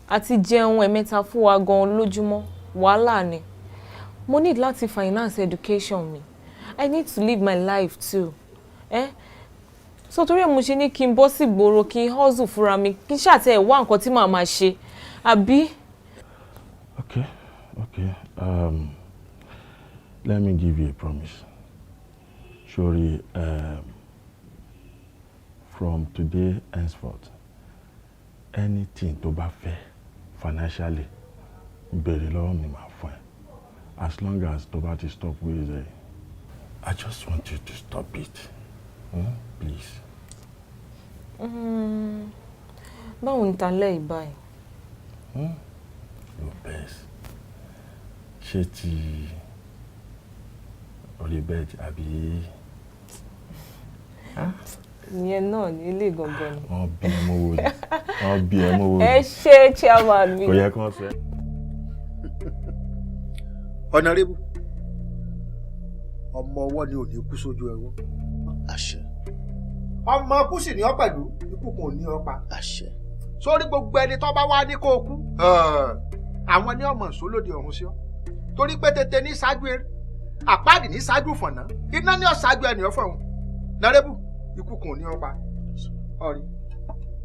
àti jẹun ẹ̀mẹ́ta fún wa gan-an lójúmọ́ wàhálà ni. Mo need láti finance education mi. I need to live my life too. So torí ẹ̀ mo ṣe ní kí n bọ́ sí ìgboro kí n hustle fúnra mi kí n ṣàtẹ̀ wá nǹkan tí màá máa ṣe àbí. Okay. Let me give you a promise. Surely, from today henceforth, anything tó bá fẹ́ financially, béèrè lọ́wọ́ mi máa fún ẹ. As long as tó bá ti stop with it, I just want you to stop it. Please. Báwo ni talẹ́ ìbáyìí? Lopez, ṣé ti orí bẹ́ẹ̀dì àbí. ìyẹn náà ní ilé gangan ni. wọ́n bí ẹ mọ́ wò ni wọ́n bí ẹ mọ́ wò ni. ẹ ṣe chairman mi. kò yẹ kán sẹ́. Honorable ọmọ ọwọ́ ni ò ní kú sójú ẹwọ́. àṣẹ. ọmọ kú sì ní ọ pẹ̀lú ikú kan ò ní ọ pa. àṣẹ. sórí gbogbo ẹni tó bá wá ní kó o kú àwọn ní ọmọ ìṣólódì ọ̀run sí ọ torí pé tètè ní ṣáájú eré àpáàdì ní ṣáájú fọ̀nà iná ní ọ̀ṣáájú ẹni ọ̀fọ̀ ọ̀hún Honorable ikú kan ò ní ọ pa ọ̀rí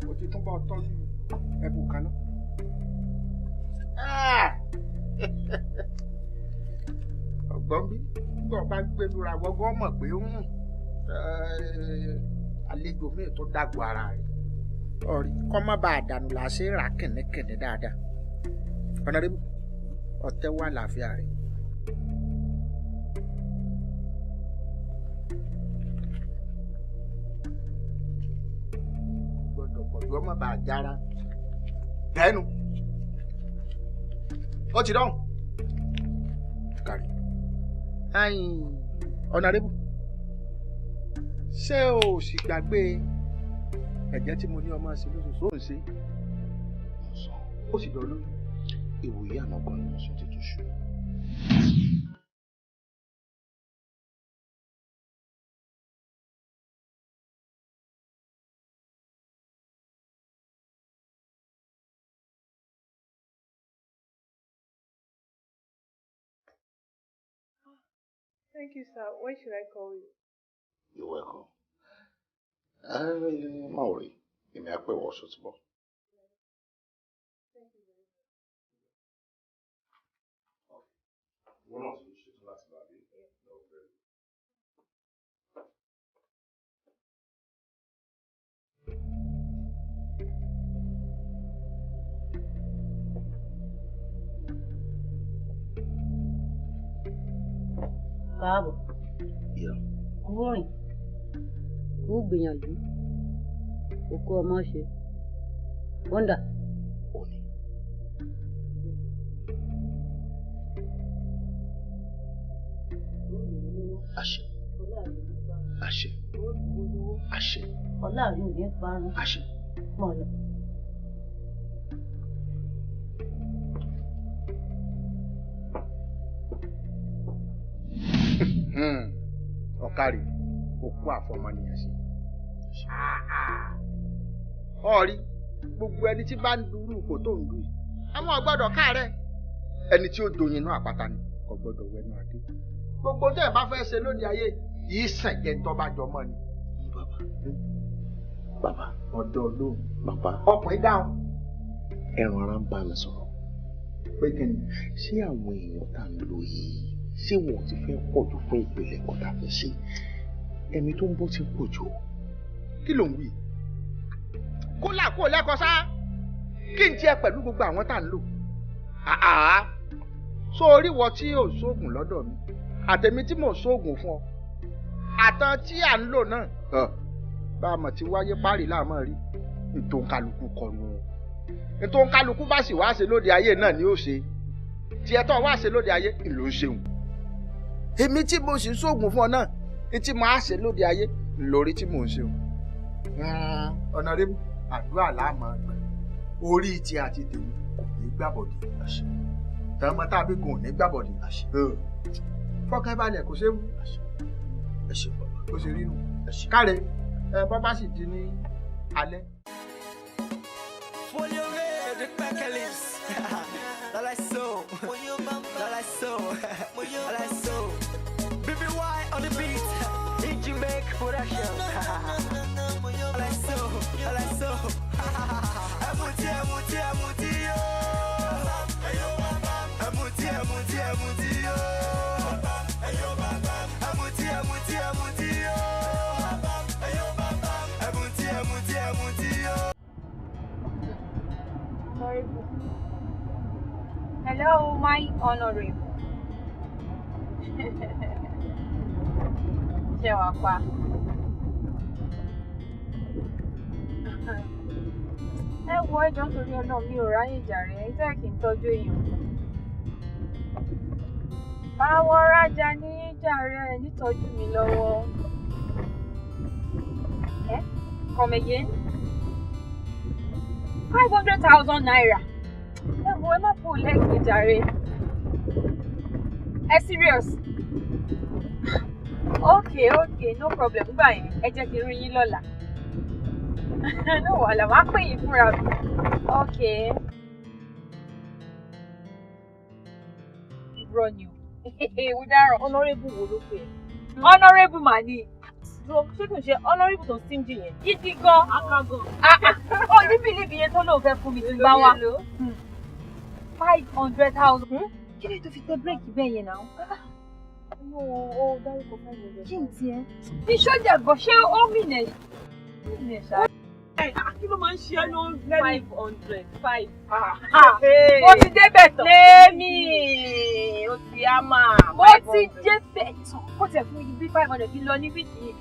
o ti tún bá ọ tọ́jú ẹbù kan náà. ọgbọ́n bí tó bá gbẹlura gbọ́gbọ́n mọ̀ pé àlejò míì tó dàgbò ara rẹ̀ ọ̀rí kọ́ má bàa dànù là á ṣe rà kẹ̀nẹ́kẹ̀nẹ́ dáadáa Honorable ọ̀tẹ̀ wà láàfíà rẹ̀. gbọ́dọ̀ pọ̀jù ọmọ bàa jára dẹ́nu ó ti dán kárí. Honorable ṣé o sì gbàgbé ẹ̀jẹ̀ tí mo ní ọmọ ṣe lóṣooṣù ó ń ṣe ó sì dán lójú. ìwòye àná gan ni mo sọ títún ṣù. Thank you, sir. When should I call you? You're welcome. Má worry, èmi á pè wọ́ ṣòtúbọ̀. Wọ́n náà ti ṣètò láti bá mi lọ́wọ́ bẹ̀rẹ̀. Káàbọ̀. Owó rìn. Ó gbìyànjú. Òkú ọmọ ṣe. Wọ́ndà. àṣẹ. àṣẹ. àṣẹ. Ọlá rí ò ní parun. àṣẹ. Mọ̀ lọ. Ọ̀kàrí òkú àfọmọnìyàn sí. Ọ̀rí gbogbo ẹni tí bá ń dúró ipò tó ń dùn yìí àwọn ò gbọ́dọ̀ káàárẹ̀ ẹni tí ó doyin inú àpáta ni kò gbọ́dọ̀ wẹnu àdé. Gbogbo tẹ́ ẹ̀ bá fẹ́ ṣe lóde ayé yìí sàn jẹ́ ń tọ́ba jọ mọ́ ni. Bàbá. Ọ̀dọ̀ ló. Bàbá. Ọkùnrin dáhùn. Ẹran ara ń bá mi sọ̀rọ̀. Pé kí ni? Ṣé àwọn èèyàn tá ń lò yìí ṣé wọn ti fẹ́ pọ̀ jù fún ìpìlẹ̀ kan tá a fẹ́ ṣe? Ẹ̀mí tó ń bọ́ ti pọ̀ jù. Kí ló ń wí? Kó là kó lẹ́kọ̀ọ́ sá. Kí n tiẹ̀ pẹ̀lú gbogbo àwọn tá ń lò? So orí wọ tí ò sóògùn lọ́dọ̀ mi àtẹ̀mí tí mò ń sóògùn fún ọ àtàn tí à ń lò náà bá a mọ̀ tí wáyé párí láàmọ́ rí ètò kálukú kọnu ètò kálukú bá sì wá ṣe lóde ayé náà ni ó ṣe tiẹ̀ tó wá ṣe lóde ayé ìlò ń ṣeun èmi tí mo sì ń sóògùn fún ọ náà tí mo á ṣe lóde ayé lórí tí mò ń ṣeun. Honorable àdúrà láàmú àgbà orí ti àti tèmi kò ní gbàbọ̀dé tọmọ tàbí gùn ní gbàbọ̀dé fọkàn balẹ̀ kò séwu kò sí rí nu káre bọ́ bá sì di ní alẹ́. Hello, my honorable. Ṣé wàá pa? Ẹ wo ẹjọ́ torí ọ̀nà mi ò ráyè jàre, ẹ jẹ́ kí n tọ́jú èèyàn. Àwọn rajà ní jàre nítọ́jú mi lọ́wọ́. Come again? 500,000 naira. Ẹ má kó lẹ́gbẹ̀ẹ́ jàre. Serious? Okay, no problem. Gbà yẹn, ẹ jẹ́ kí n rí yín lọ́la. No wàhálà, wàá pè yín fúnra mi. Okay. Irọ́ ni o. Ewu dáràn. Honourable wo ló pè é? Honourable mà ni. Dúró, ṣé kò ṣe honourable tó stingy yẹn? Gidi gan. Akagan. Ó ní bílíìbì yẹn tó lóun fẹ́ fún mi tí bá wá. 500,000. Kí ni tó fi tẹ bírèkì bẹ́ẹ̀ yẹn náà? Ó dárúkọ 500. Kí n tiẹ̀? Ní sójà gbọ́, ṣé ó mìnẹ̀? Mìnẹ̀ ṣáà. Kí ló máa ń ṣe ẹ́ ló ń lẹ́nu? 500. 5. Mo ti débẹ̀ tán. Lémi! O ti á máa. Mo ti débẹ̀ tán. Kó tẹ̀ fún mi bí 500 fi lọ ní wíìkì yìí.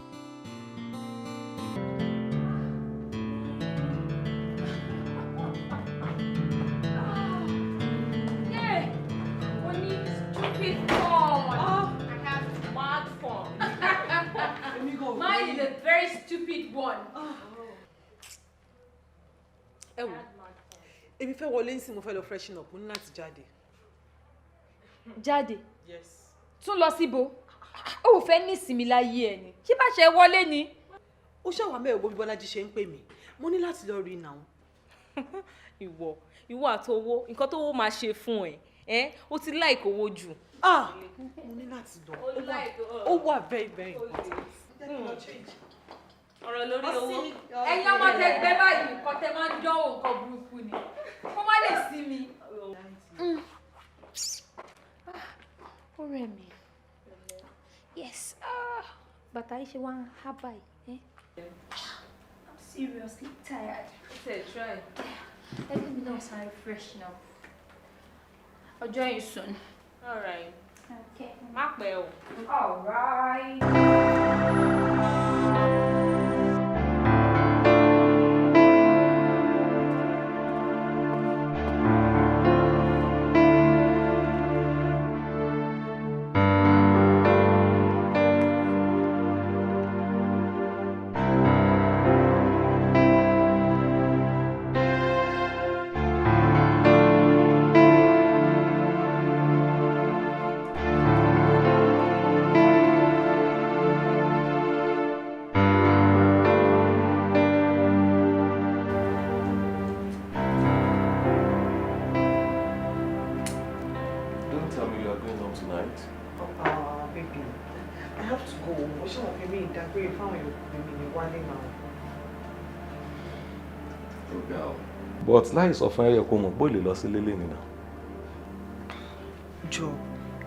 Mine is a very stupid one. Ẹ wò, èmi fẹ́ wọlé ń sìn mo fẹ́ lọ freshen up, mo ní láti jáde. Jáde? Yes. Tún lọ síbo? Ó fẹ́ ní ìsinmi láyé ẹ ni. Ṣé bá ṣe wọlé ni? Ó ṣàwà mẹ́rin bó bí Bọ́lájí ṣe ń pè mí. Mo ní láti lọ rí i náà. Ìwọ àti owó, nǹkan tó owó máa ṣe fún ẹ. Ó ti like owó jù. Mo ní láti lọ. Ó wà very very important. Ọ̀rọ̀ lórí owó. Ẹ̀yin ọmọ tẹ gbé báyìí nǹkan tẹ máa ń dánwò nǹkan burúkú ni. Kó má lè sí mi. Ó rẹ̀ mí. Yes. Bàtà yìí ṣe wá ń há báyìí. I'm seriously tired. Try. Let me know so I freshen up. I'll join you soon. All right. Okay. Má pẹ́ o. All right. But láì sọ fún ẹyẹ kó mọ̀ pé ó lè lọ sí lélẹ̀ nínú. Jọ,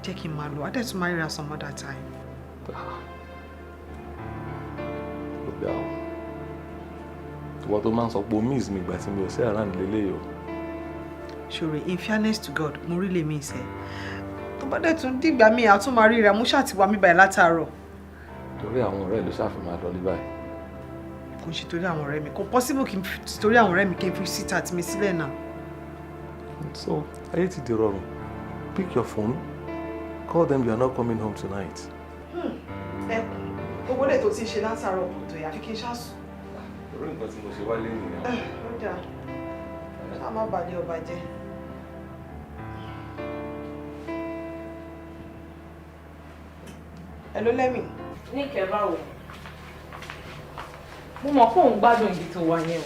jẹ́ kí n máa lọ. Adé tún máa ríra some other time. Ìwọ tó máa ń sọ pé o miss mi ìgbà tí mi ò sí around lélẹ̀ o. Ṣòro, in fairness to God, mo really miss ẹ. Tó bá dẹ̀ tún dìgbà mi, a tún máa ríra. Mo ṣáà ti wá mi báyìí látàárọ̀. Torí àwọn ọ̀rẹ́ ló ṣàfihàn máa lọ ní báyìí. Kò ṣe torí àwọn ọ̀rẹ́ mi. Kò possible kí n torí àwọn ọ̀rẹ́ mi kí n fi sweetheart mi sílẹ̀ náà. So, ayé ti di rọrùn. Pick your phone. Call them you are not coming home tonight. Ẹkùn, owó lè tó ti ṣe látàárọ̀ kò tó yà fi kí n ṣáàsùn. Torí nǹkan tí mo ṣe wálé nìyẹn. Ó dáa. Ṣá má balẹ̀ ọba jẹ́. Hello, Lẹ́mì. Ní ìkẹ́bà wò. Mo mọ̀ pé òun gbádùn ibi tó wà yẹn o.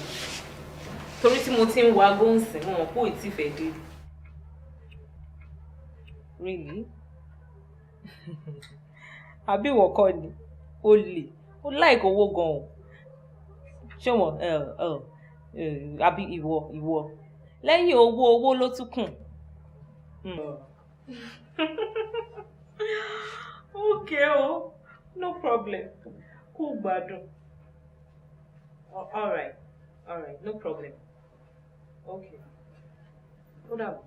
Torí tí mo ti ń wa góǹsì, mo mọ̀ pé ò tí fẹ́ dé. Really? Àbí ìwọ kọ́ ni? O lè. O like owó gan o. Ṣé wọ́n àbí ìwọ. Lẹ́yìn owó ló tún kùn. Okay o. No problem. Kó gbádùn. All right, no problem. Okay. Ó dàbọ̀.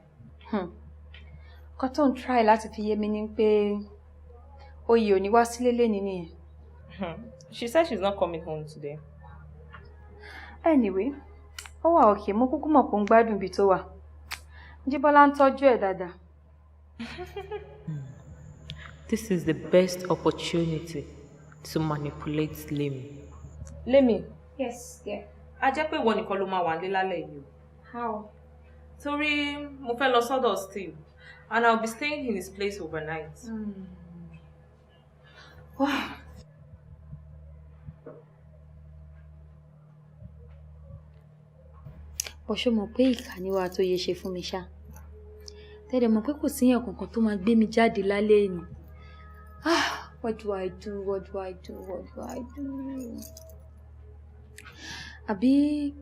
Nǹkan tó ń try láti fi yé mi ni pé oyè ò ní wá sílé lénìí nìyẹn. She said she's not coming home today. Anyway, ó wà okay, mo kúkú mọ̀ pé ó ń gbádùn ibi tó wà. Jíbọ́lá ń tọ́jú ẹ̀ dáadáa. This is the best opportunity to manipulate Lemi. Lemi. Yes, dear. A jẹ́ pé ìwọ nìkan ló máa wà nílé lálẹ́ yìí. How? Torí mo fẹ́ lọ sọ́dọ̀ Steve and I'll be staying in his place overnight. Wow. Bọ̀ṣọ́ mọ̀ pé ìkà ni wàá tó yẹ ṣe fún mi ṣá. Tẹ́lẹ̀ mọ̀ pé kò síyàn kankan tó máa gbé mi jáde lálẹ́ ni. What do I do? What do I do? What do I do? Àbí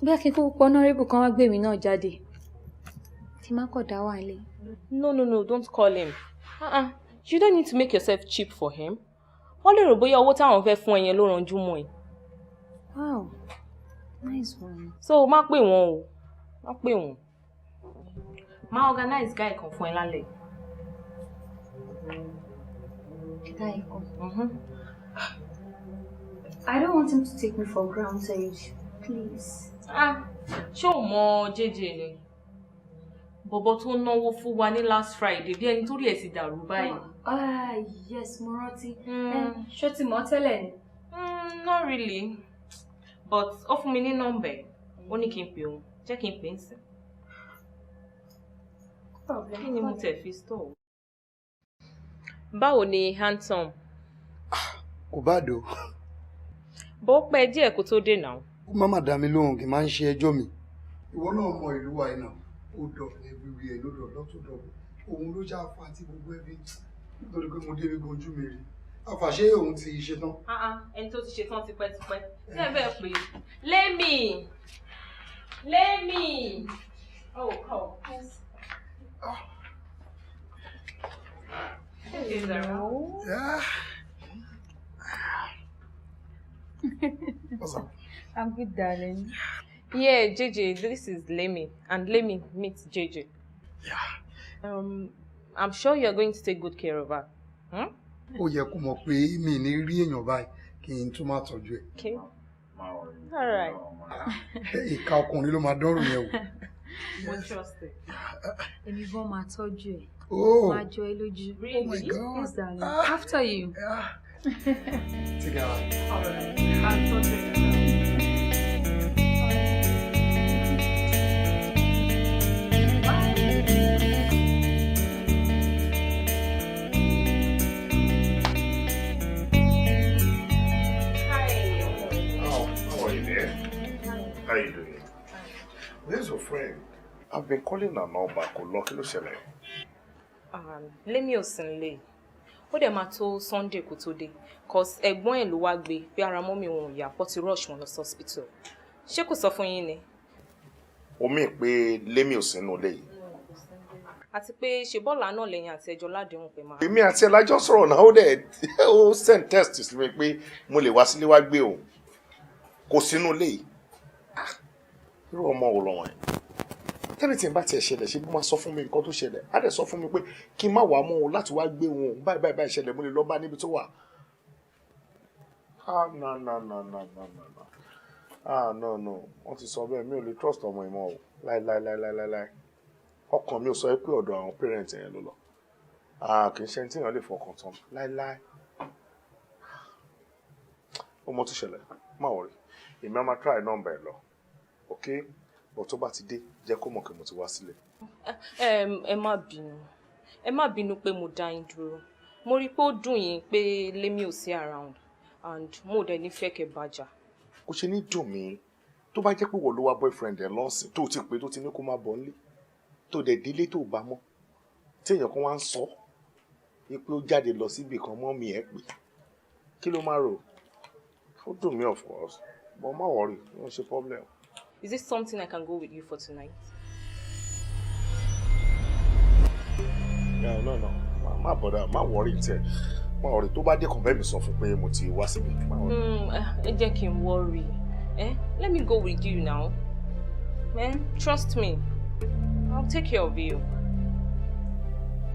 bí akínkún pọ̀ honorable kan wá gbé mi náà jáde. Tí má kọ̀ dá wà lé. No, don't call him. You don't need to make yourself cheap for him. Wọ́n lè rò bóyá owó táwọn fẹ́ fún ẹyẹn ló ranjú mọ́ ẹ. Wow, nice one. So má pè wọ́n o, má pè wọ́n. Má organize guy kan fún ẹ lálẹ́. Guy kan? I don't want him to take me for granted, please. Ṣé o mọ JJ ni? Bọ̀bọ̀ tó náwó fún wa ní last Friday bí ẹni tó rí ẹ̀ sì dàrú báyìí. Yes, mo rántí. Ṣó ti mọ̀ tẹ́lẹ̀ ni? Not really. But ó fún mi ní nọ́mbẹ̀. Ó ní kí n pè òun. Jẹ́ kí n pè ń sìn. Kí ni mo tẹ̀ fi store? Báwo ni handsome? Kò bá dò. Bó pẹ́ díẹ̀ kó tó dé náà. Ó má má dá mi lóhùn kí n máa ń ṣe ẹjọ́ mi. Ìwọ náà mọ ìlú wa iná. Ó dọ̀bẹ̀ everywhere ló dọ̀bẹ̀ tó dọ̀bẹ̀. Òun ló já fa àti gbogbo ẹbí nítorí pé mo débi gojú mi rí. Àfàṣé òun ti ṣetán. Ẹni tó ti ṣetán tipẹ́tipẹ́. Ṣé ẹ bẹ́ẹ̀ pé Lemi. Oh, yes. Hello. Yeah. What's up? I'm good, darling. Yeah, JJ, this is Lemi, and Lemi meets JJ. Yeah. I'm sure you're going to take good care of her. Ó yẹ kó mọ̀ pé mi ní rí èèyàn báyìí kí n tún máa tọ́jú ẹ̀. Okay. All right. Ìka ọkùnrin ló máa dánrù yẹn wò. Mo trust it. Èmi gan máa tọ́jú ẹ̀. Oh. Máa jọ ẹ lójú. Oh my God. Yes, darling. After you. Take care. All right. I'll touch it. How are you doing? Where's your friend? I've been calling her now back. Kí ló ṣẹlẹ̀? Lemi ò sí nílé. Ó dẹ̀ máa tó Sunday kó tó dé. Cause ẹ̀gbọ́n ẹ̀ ló wá gbé bí ara mọ́mì wọn ò yá pọ̀ ti rush wọn lọ sí hospital. Ṣé kò sọ fún yín ni? Ó mì pé Lemi ò sí nínú ilé yìí. Àti pé ṣe bọ́ọ̀lù náà lẹ́yìn àti ẹjọ́ ládéhùn pé máa. Èmi àti ẹlájọ́ sọ̀rọ̀ náà ó dẹ̀ ó send text sí mi pé mo lè wá sílé wá gbé òun. Kò sínú ilé yìí. Irú ọmọ wo lọ́wọ́ ẹ̀? Tẹ́lẹ̀ tí n bá tiẹ̀ ṣẹlẹ̀ ṣe bí wọ́n sọ fún mi nǹkan tó ṣẹlẹ̀. Á dẹ̀ sọ fún mi pé kí n má wàá mọ́ òun láti wá gbé òun báyìí ṣẹlẹ̀ mo lè lọ bá níbi tó wà. No. Wọ́n ti sọ bẹ́ẹ̀ mi ò lè trust ọmọ ìmọ̀ o. Láíláí. Ọkàn mi ò sọ pé ọ̀dọ̀ àwọn parents yẹn ló lọ. Kì í ṣe ẹni tí èèyàn lè fọkàn tán. Láíláí. Ọmọ tó ṣẹlẹ̀ má wọrí. Èmi á máa try number ẹ̀ lọ. Okay? But tó bá ti dé, jẹ́ kó mọ̀ pé mo ti wá sílẹ̀. Ẹ má bínú pé mo dá yín dúró. Mo rí pé ó dùn yín pé Lemi ò sí around and mo dẹ̀ ní fẹ́ kẹ́ bàjá. Kò ṣe ní dùn mí tó bá jẹ́ pé wọ́n ló wá boyfriend ẹ̀ lọ́sìn tó ti pé tó ti ní kó má bọ̀ nílé tó dẹ̀ délé tó bá mọ́ tí èèyàn kan wá ń sọ pé ó jáde lọ síbi kan mọ́ mi ẹ̀ pé kí ló máa rò ó dùn mí of course but má worry no ṣe problem. Is this something I can go with you for tonight? No. Má bother, má worry tẹ. Má worry tó bá dé kan bẹ́ẹ̀ mi sọ fún pé mo ti wá síbi. Ẹ jẹ́ kí n worry. Let me go with you now. Man, trust me. I'll take care of you.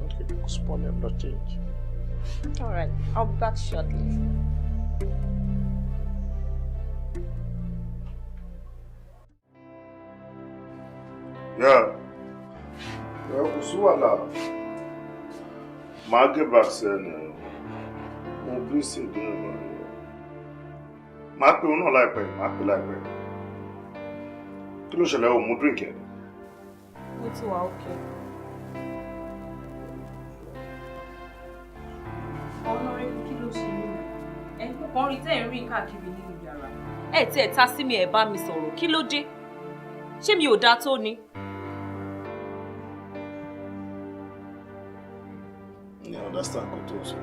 Okay, because problem not change. All right, I'll be back shortly. Yeah. Kò sí wàhálà. Màá get back sí ẹ nìyẹn. Mo bí ṣèdí ẹ̀ lọ. Màá pe òun náà láìpẹ́, màá pe láìpẹ́. Kí ló ṣẹlẹ̀ o mú drink ẹ̀? Mo ti wà okay. Honorable kí ló ṣe yín? Ẹ̀yin kan rí tẹ́ ẹ̀ ń rìn káàkiri nínú yàrá. Ẹ̀ tí ẹ̀ ta sí mi ẹ̀ bá mi sọ̀rọ̀. Kí ló dé? Ṣé mi ò dáa tó ni? Ní understand kò tó sọ.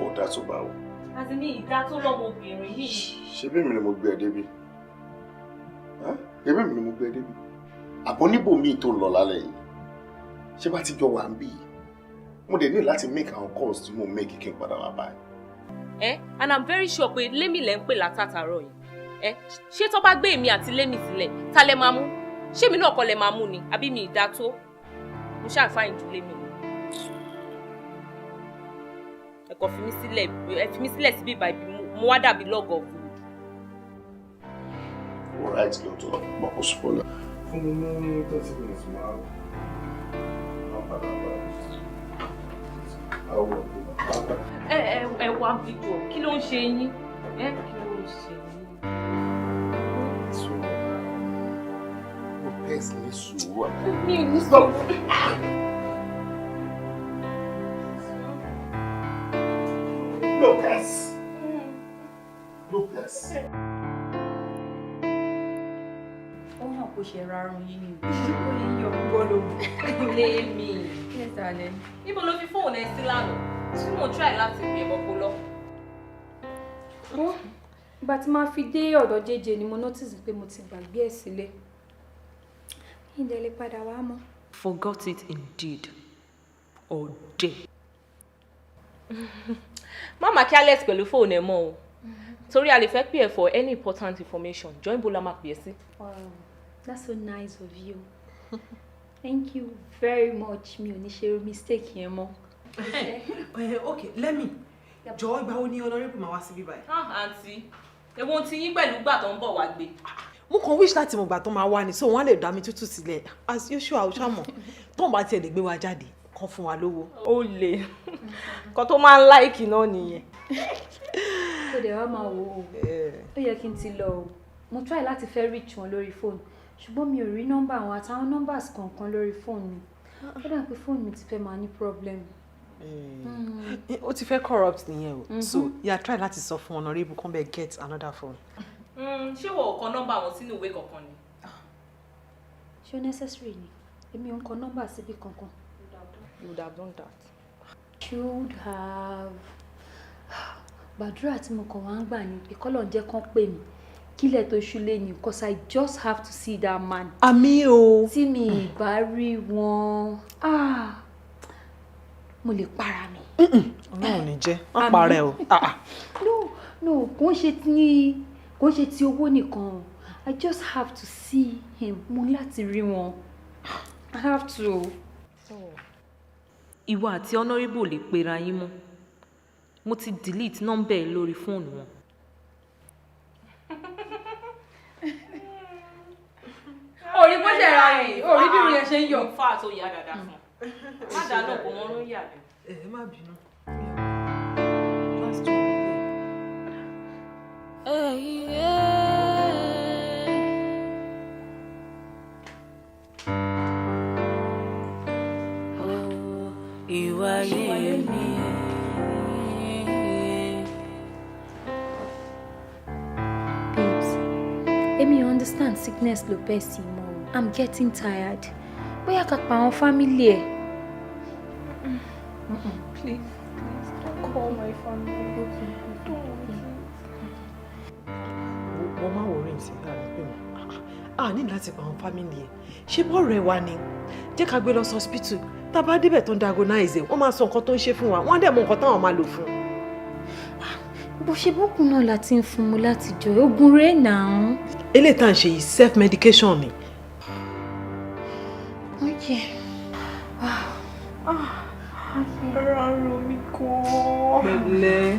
Ó dá tó bá wò. Àti ní ìdá tó lọ́mọbìnrin yìí. Ṣebí mi ni mo gbé ẹ débi? Ṣebí mi ni mo gbé ẹ débi? Àbọ̀ níbò míì tó ń lọ lálẹ́ yìí. Ṣé bá ti jọ wà ń bì yìí? Mo dẹ̀ ní láti make àwọn calls tí mo make kí n padà wá báyìí. And I'm very sure pé Lémi lẹ́ ń pè látàtàrọ̀ yìí. Ṣé tó bá gbé èmi àti Lémi sílẹ̀, ta lẹ máa mú? Ṣé mi náà kọ́ lẹ máa mú ni? Àbí mi ìdá tó? Mo ṣàfáìn ju Lémi lọ. Ẹ kò fi mí sílẹ̀ síbí báyìí mo wá dàbí log of wood. All right, lóòótọ́, mo kò spoiler. Fún mi ní 30 minutes máa padà báyìí. Ẹ wá fídíò, kí ló ń ṣe yín? Kí ló ń ṣe yín? Lopez ní sùúrù. Mi ò ní sọ. Lopez. Ó hàn kó ṣe rárun yín ni ó lè yọ gbọ́dọ̀. Lémi. Níbo ló fi fóònù ẹ sí lánàá? Tí mo try láti pè é bọ́kú lọ. Ìgbà tí máa fi dé ọ̀dọ̀ jẹ́jẹ́ ni mo notice pé mo ti gbàgbé ẹ̀ sílé. Ìdẹ̀ lè padà wá mọ́. Forgot it indeed. All day. Mama careless pẹ̀lú fóònù ẹ mọ́ o. Torí a lè fẹ́ pè ẹ́ for any important information. Join Bola máa pè é sí. Wow, that's so nice of you. Thank you very much. Mi ò ní ṣe mistake yẹn mọ́. Okay, Lémi. Jọ̀ọ́ ìgbà wo ni honorable máa wá síbí báyìí? Àǹtí, èwo ti yín pẹ̀lú gbà tó ń bọ̀ wá gbé. Mo kàn wish láti mọ̀ gbà tó máa wá ni so wọ́n lè dá mi tútù sílẹ̀. As usual, ṣàmọ̀. Tó ń bá tiẹ̀ lè gbé wa jáde, kàn fún wa lówó. Ó lè. Kan tó máa ń láìkì náà nìyẹn. Ó dẹ̀ wá máa wò ó. Ó yẹ kí n ti lọ o. Mo try láti fẹ́ reach wọn lórí fóònù. Ṣùgbọ́n mi ò rí nọ́mbà wọn àtàwọn numbers kọ̀ọ̀kan lórí fóònù mi. Ó dà pé fóònù mi ti fẹ́ máa ní problem. Ó ti fẹ́ corrupt nìyẹn o. So, yeah, try láti sọ fún honorable come back get another phone. Ṣé wọ́n kọ nọ́mbà wọn sínú ìwé kankan ni? Ṣé ó necessary ni? Èmi ò ń kọ nọ́mbà síbi kankan. You would have done that. Should have. Gbàdúrà tí mo kàn wá ń gbà ni pé kọ́lọ̀ ń jẹ́ kán pè mí. Kílẹ̀ tó ṣú lé ni because I just have to see that man. Àmì o. Tí mi ì bá rí wọn, mo lè para mi. Ọlọ́run ní jẹ́, wọ́n parẹ́ o. No, kò ń ṣe ti owó nìkan. I just have to see him. Mo ní láti rí wọn. I have to. Ìwọ àti honorable lè pera yín mọ́. Mo ti delete nọ́mbà ẹ lórí fóònù wọn. Orí bó ṣe ra yìí, orí bí ìrìn ṣe ń yọ. Fáà tó yá dáadáa fún. Má dáná kò wọ́n ló ń yà dé. Má bínú. Ìwà yé mi. Babes, èmi understand sickness Lopez yìí mọ́. I'm getting tired. Bóyá ká pa àwọn family ẹ̀. Please, don't call my family. Wọ́n máa wò rìn sí àná pé wọ́n. Ní láti pa àwọn family ẹ̀. Ṣé bọ́ọ̀rẹ́ wa ni? Jẹ́ ká gbé lọ sí hospital. Tá bá débẹ̀ tó ń diagnose ẹ̀, wọ́n máa sọ nǹkan tó ń ṣe fún wa. Wọ́n dẹ̀ mọ nǹkan táwọn máa lò fún. Bó ṣe bókun náà láti ń fún mu láti jọ ogun rẹ̀ náà. Eléyìí tá à ń ṣe yìí self medication ni. Okay. Ara ń ro mi gan-an. Pẹ̀lẹ́.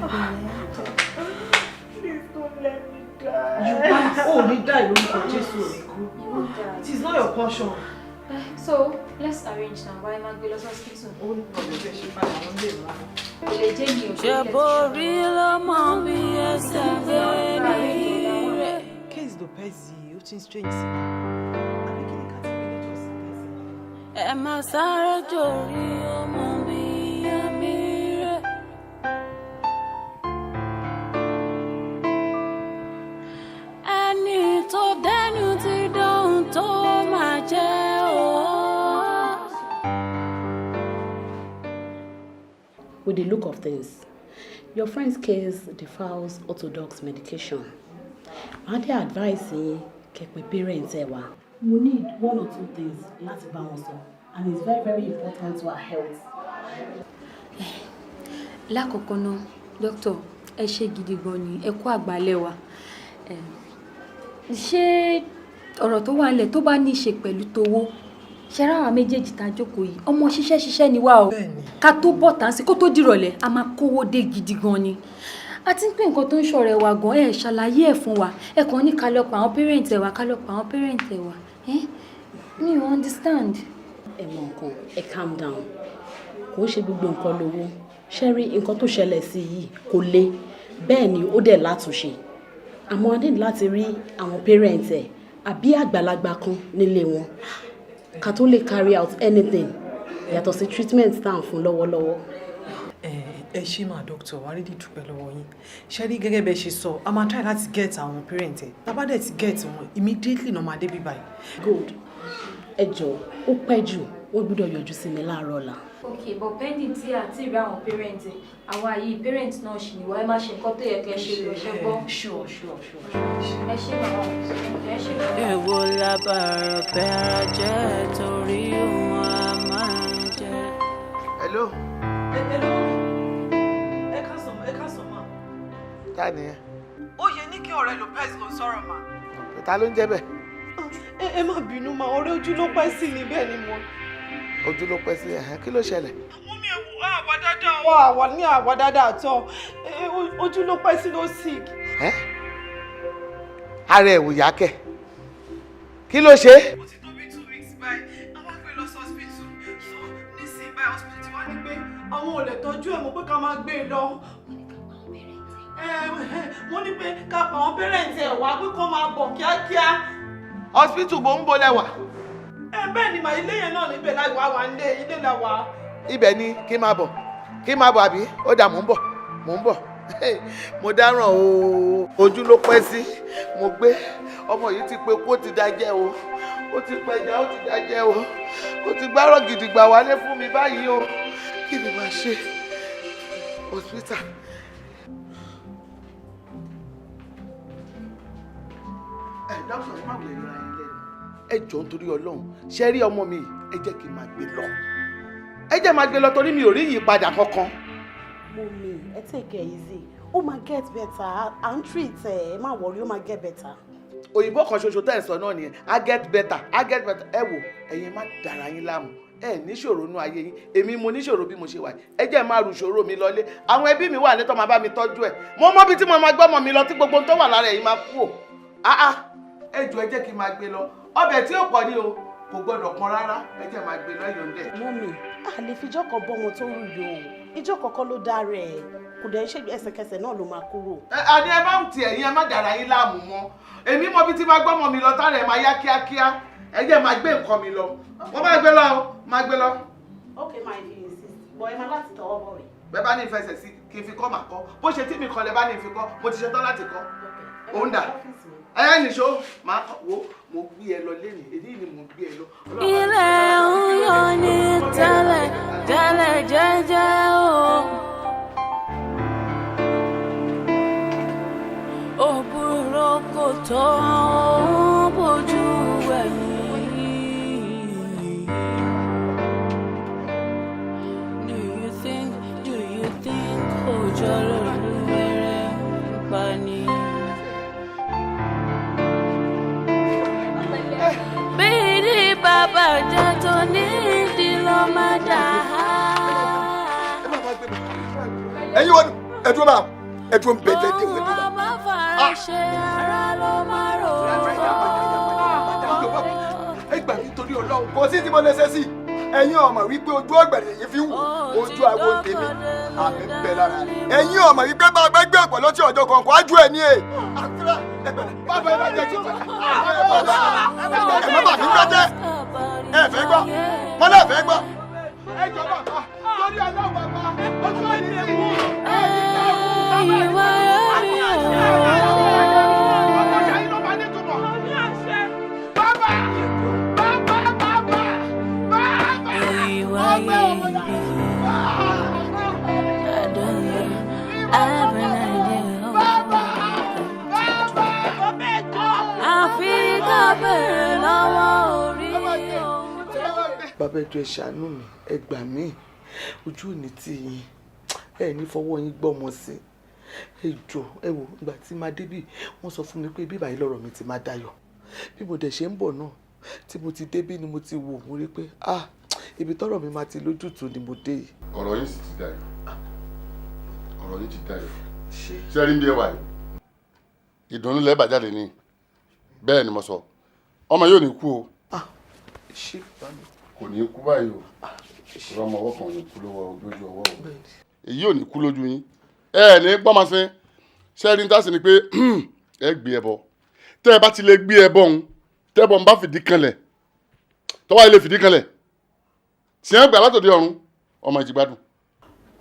Please don't let me die. You can't. Oh, ní die lórúkọ Jésù rẹ̀ kú. It is not your portion. So let's arrange now. Why am I going to hospital? Oh, no, Case do pezi, o tin strange. Ẹ má sáré jòrí ọmọ mi amire. Ẹni tó dẹnu ti dóhun tó máa jẹ́ o. With the look of things, your friend's case defiles orthodox medication. How do you advise you keep parents ewa? We need one or two things láti bá wọn sọ, and it's very, very important to our health. Lákọ̀ọ́kọ́ náà, doctor, ẹ ṣé gidi gan ni, ẹ kú àgbálẹ̀ wa. Ṣé ọ̀rọ̀ tó wà nílẹ̀ tó bá ní í ṣe pẹ̀lú tówó? Ṣé ra wa méjèèjì tá jókòó yìí? Ọmọ ṣiṣẹ́ ni wá o. Ká tó bọ̀ tán sí kó tó dìrọ̀lẹ́, a máa kówó dé gidi gan ni. A ti ń pè nǹkan tó ń ṣọ̀rẹ́ wa gan, ẹ ṣàlàyé ẹ̀ fún wa. Ẹ kàn ní ká lọ pa àwọn parents ẹ wa, ká lọ pa àwọn parents ẹ wa. Mi ò understand. Ẹ mọ nǹkan, ẹ calm down. Kò ń ṣe gbogbo nǹkan lówó. Ṣé rí nǹkan tó ṣẹlẹ̀ sí yìí kò le. Bẹ́ẹ̀ ni ó dẹ̀ látúnṣe. Àmọ́ a ní láti rí àwọn parents ẹ̀ àbí àgbàlagbà kan nílé wọn. Ká tó lè carry out anything yàtọ̀ sí treatment tá à ń fún lọ́wọ́lọ́wọ́. Ẹ ṣé mà doctor, wá rí dúpẹ́ lọ́wọ́ yín. Ṣé rí gẹ́gẹ́ bẹ́ ṣe sọ, a máa try láti get àwọn parents ẹ̀. Tá bá dẹ̀ ti get wọn, immediately náà máa dé bí báyìí. Good. Ẹ jọ̀ọ́, ó pẹ́ jù, ó gbọ́dọ̀ yọjú sí mi láàárọ̀ ọ̀la. Okay, but pending tí a ti rí àwọn parents ẹ̀, àwa yìí parents náà ṣì ní wá, ẹ má ṣe nǹkan tó yẹ kẹ́ ṣe lọ ṣe gbọ́. Sure. Ẹ ṣé màmá, ẹ ṣé màmá. Èwo lábàárọ̀ bẹ́ẹ̀ jẹ́ torí wọn a máa jẹ. Hello. Ẹ ká sọ ma. Ta ni ẹ? Ó yẹ ní kí ọ̀rẹ́ Lopez ló sọ̀rọ̀ ma. Ta ló ń jẹ́ bẹ́ẹ̀? Ẹ má bínú ma, ọ̀rẹ́ ojú ló pẹ́ sí ni bẹ́ẹ̀ ni mo. Ojú ló pẹ́ sí ẹ̀hẹ́n, kí ló ṣẹlẹ̀? Mọ́mí ẹ̀ wò àwa dáadáa o. Àwa ní àwa dáadáa tán. Ojú ló pẹ́ sí ló sick. Ara ẹ̀ wò yá kẹ̀. Kí ló ṣe? Ó ti tó bí 2 weeks báyìí, àwọn gbé lọ sí hospital. So nísìnyí báyìí hospital wá ní pé àwọn ò lè tọ́jú ẹ̀ mọ́ pé ká máa gbé e lọ. Wọ́n ní pé ká pa àwọn parents ẹ̀ wá pé kó máa bọ̀ kíákíá. Hospital bò ń bolẹ̀ wà. Bẹ́ẹ̀ ni màá ilé yẹn náà níbẹ̀ láì wá nílé ilé la wà. Ibẹ̀ ni kí máa bọ̀ àbí? Ó dà mò ń bọ̀. Mo dáràn o, ojú ló pẹ́ sí. Mo gbé ọmọ yìí ti pé kó ti dájẹ́ o. Ó ti pẹja, ó ti dájẹ́ o. Ó ti gbárọ̀ gidigba wálé fún mi báyìí o. Kí ni màá ṣe? Hospital. Dókítà ẹ má wulẹ̀ yọra yín lẹ́nu. Ẹ jọ̀ọ́ nítorí Ọlọ́run, ṣe rí ọmọ mi, ẹ jẹ́ kí n máa gbé lọ. Ẹ jẹ́ máa gbé lọ torí mi ò rí ìyípadà kankan. Mommy, ẹ take it easy. Ó máa get better. À ń treat ẹ má worry, ó máa get better. Òyìnbó kan ṣoṣo tẹ́ ẹ̀ sọ náà nìyẹn. I get better. Ẹ wò, ẹ̀yin má dára yín láàmú. Ẹ níṣòro nú ayé yín. Èmi mo níṣòro bí mo ṣe wà. Ẹ jẹ́ máa rùṣòro mi lọlé. Àwọn ẹbí mi wà ní tó máa bá mi tọ́jú ẹ̀. Mo mọ bí tí mo máa gbọ́mọ mi lọ tí gbogbo tó wà lára ẹ̀yin máa kú o. Ẹ jọ̀ọ́ ẹ jẹ́ kí n máa gbé lọ. Ọbẹ̀ tí ó pọ̀ ní o kò gbọ́dọ̀ kan rárá. Ẹ jẹ́ máa gbé lọ yọ̀ǹdẹ̀. Mommy, a lè fi ìjọ́ kan bọ́ wọn tó rù yọ o. Ìjọ́ kọ̀ọ̀kan ló dá rẹ̀. Kò dẹ̀ ṣe ẹsẹ̀kẹsẹ̀ náà ló máa kúrò. Àní ẹ bá ń tiẹ̀ yín ẹ má dára yín láàmú mọ́. Èmi mọ bí tí máa gbọ́mọ mi lọ tára ẹ̀ máa yá kíákíá. Ẹ jẹ́ máa gbé nǹkan mi lọ. Wọ́n máa gbé lọ o, máa gbé lọ. Okay, my insist. Bọ̀ ẹ máa láti tọwọ́ bọ̀ rẹ̀. Bẹ́ẹ̀ bá ní ìfẹsẹ̀ sí kí n fi kọ́ màá kọ́. Bó ṣe tí mi kan lẹ bá ní ìfi kọ́, mo ti ṣetán láti kọ́. Òun dà. Nìṣó máa wo mo gbé ẹ lọ lẹ́nu èdè ni mo gbé ẹ lọ. Ilé ń yọ ní tẹ́lẹ̀ jẹ́jẹ́ o. Òbúrò kò tó bójú ẹ̀yìn. Do you think òjò lórí rẹ̀ ń pa ni? Bídí bàbá jẹ́ tó ní ìdí ló máa dà á. Ẹ̀yin wọn ẹ̀dùn máa ẹ̀dùn bẹ̀jẹ̀ dé wẹ̀ dùn. Ọmọ fara ṣe ara ló máa rò ó. Ẹ gbà mí torí Ọlọ́run. Ọlọ́run kò sí tí mo lè ṣe sí ẹ̀yin ọmọ wípé ojú ọ̀gbẹ̀rẹ̀ yìí fi ń wò ojú àwo tèmi àmì ń bẹ lára ẹ̀yin ọmọ wípé bá a bá gbé ọ̀pọ̀ lọ́tí ọjọ́ kan kó á ju ẹ̀ ní ẹ̀ àfúrá bàbá ẹ bá jẹ kí ẹ má bà mí gbẹ́jẹ́ ẹ fẹ́ gbọ́ mo lè fẹ́ gbọ́ ẹ jọ bàbá torí ọlọ́run bàbá ojú ẹ̀ ní ẹ̀ wò bàbá ẹjọ ẹ ṣàánú mi ẹ gbà mí ojú òní tí yín ẹ ní fọwọ́ yín gbọ́mọ sí ẹ jọ ẹ wò ìgbà tí máa débì wọ́n sọ fún mi pé bíbá yìí lọ́rọ̀ mi ti máa dayọ̀ bí mo dẹ̀ ṣe ń bọ̀ náà tí mo ti débì ni mo ti wò mo rí pé ibi tọ́rọ̀ mi máa ti lójútùú ni mo dé yìí. ọ̀rọ̀ yìí sì ti dayọ̀ ọ̀rọ̀ yìí ti dayọ̀ ṣé ẹ rí bí ẹ wà yìí ìdùnnú lẹ́ẹ̀bà jáde ni bẹ́ẹ̀ ni mo sọ ọmọ yóò ní kú o ṣé bá mi kò ní kú báyìí o ọmọ ọwọ́ kan ò ní kú lọ́wọ́ lójú ọwọ́ o èyí ò ní kú lójú yín ẹ ní gbọ́mọsìn ṣẹ́ẹ́rì ń tàsí ni pé ẹ gbé ẹbọ tẹ́ ẹ bá ti lè gbé ẹbọ òun tẹ́bọ̀ ń bá fìdí kanlẹ̀ tọ́wọ́ ilé fìdí kanlẹ̀ tí wọ́n gbà látòdì ọ̀run ọmọ ìjìgbádùn.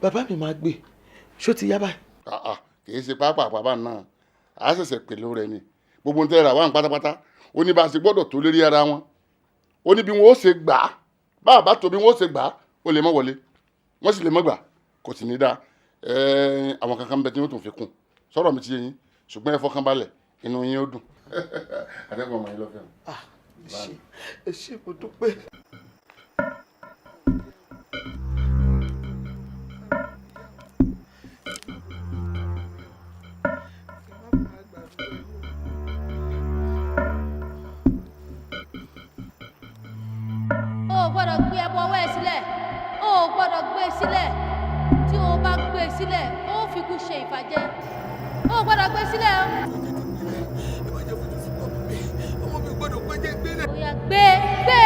bàbá mi máa gbé ṣó ti yá báyìí. kì í ṣe pápá náà a ṣẹ̀ṣẹ̀ pèlú rẹ ni gbogbo ń tẹ́ra wà ń pátápátá ó ní bá a ṣe gbọ́dọ̀ tó lérí ara wọn ó ní bí wọn ó ṣe gbà á bá a bá tó bí wọn ó ṣe gbà á ó lè mọ́ wọlé wọ́n sì lè mọ́ gbà kò sì ní dáa àwọn kankan bẹ tí wọ́n tún fi kún sọ̀rọ̀ mi ti yé yín ṣùgbọ́n ẹ fọkàn balẹ̀ inú yín ó dùn adẹ́kùn ọmọ yín lọ́fẹ̀ẹ́. ẹ ṣé mo dúpẹ́. o gbọ́dọ̀ gbé ẹbọ ọwọ́ ẹ sílẹ̀ o gbọ́dọ̀ gbé e sílẹ̀ tí o bá gbé e sílẹ̀ ó fi kú ṣe ìfàjẹ o gbọ́dọ̀ gbé e sílẹ̀ o. ọmọ mi gbọ́dọ̀ gbẹ́jẹ́ gbélé. ó yá gbé gbé.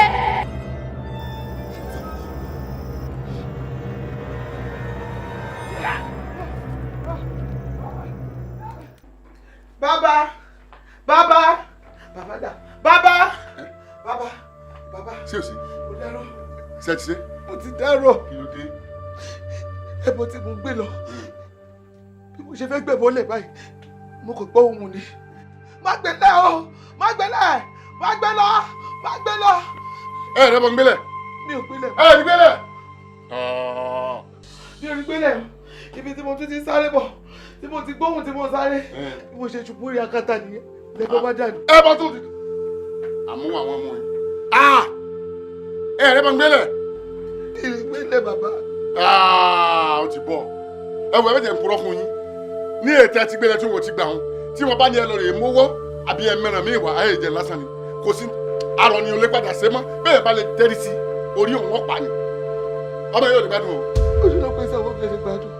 bàbá bàbá bàbá dà bàbá bàbá bàbá. ṣé o sí. mo dárò. ṣé ti ṣe. mo ti dárò. kí ló dé. ẹbọ tí mo gbé lọ bí mo ṣe fẹ́ gbẹ̀bọ́ lẹ̀ báyìí mo kò gbọ́ ohun ni. má gbé lẹ̀ o má gbé lẹ̀ má gbé lọ má gbé lọ. ẹ ẹ rẹ́bọ̀ ń gbélẹ̀. mi ò gbélẹ̀. ẹ ẹ ní gbélẹ̀. mi ò ní gbélẹ̀ ibi tí mo tún ti sáré bọ̀ tí mo ti gbóhùn tí mo sáré bí mo ṣe ṣubú rí akátá nìyẹn lẹ́gbọ́n bá dànù. ẹ bọ́ tún ti àmúwò àwọn ọmọ yìí. ẹ ẹ rẹ́bọ̀ ń gbélẹ̀. ìrìngbélẹ̀ bàbá. ó ti bọ̀ ẹ wọ ẹ bẹ jẹ́ ń purọ́ fún yín ní ètò àti gbélé tí wọ́n ti gbà wọn tí wọ́n bá ní ẹ lọ rè mówó àbí ẹ mẹ́ràn mí ìwà ayé ìjẹ lásán ni kò sí àrọ̀ ni ò lè padà ṣe mọ́ bẹ́ẹ̀ bá lè tẹ́rí sí orí òun wọ́n pa ni ọmọ yóò lè gbádùn o. ó ṣe lọ pé sáwọn ọmọ yẹn gbádùn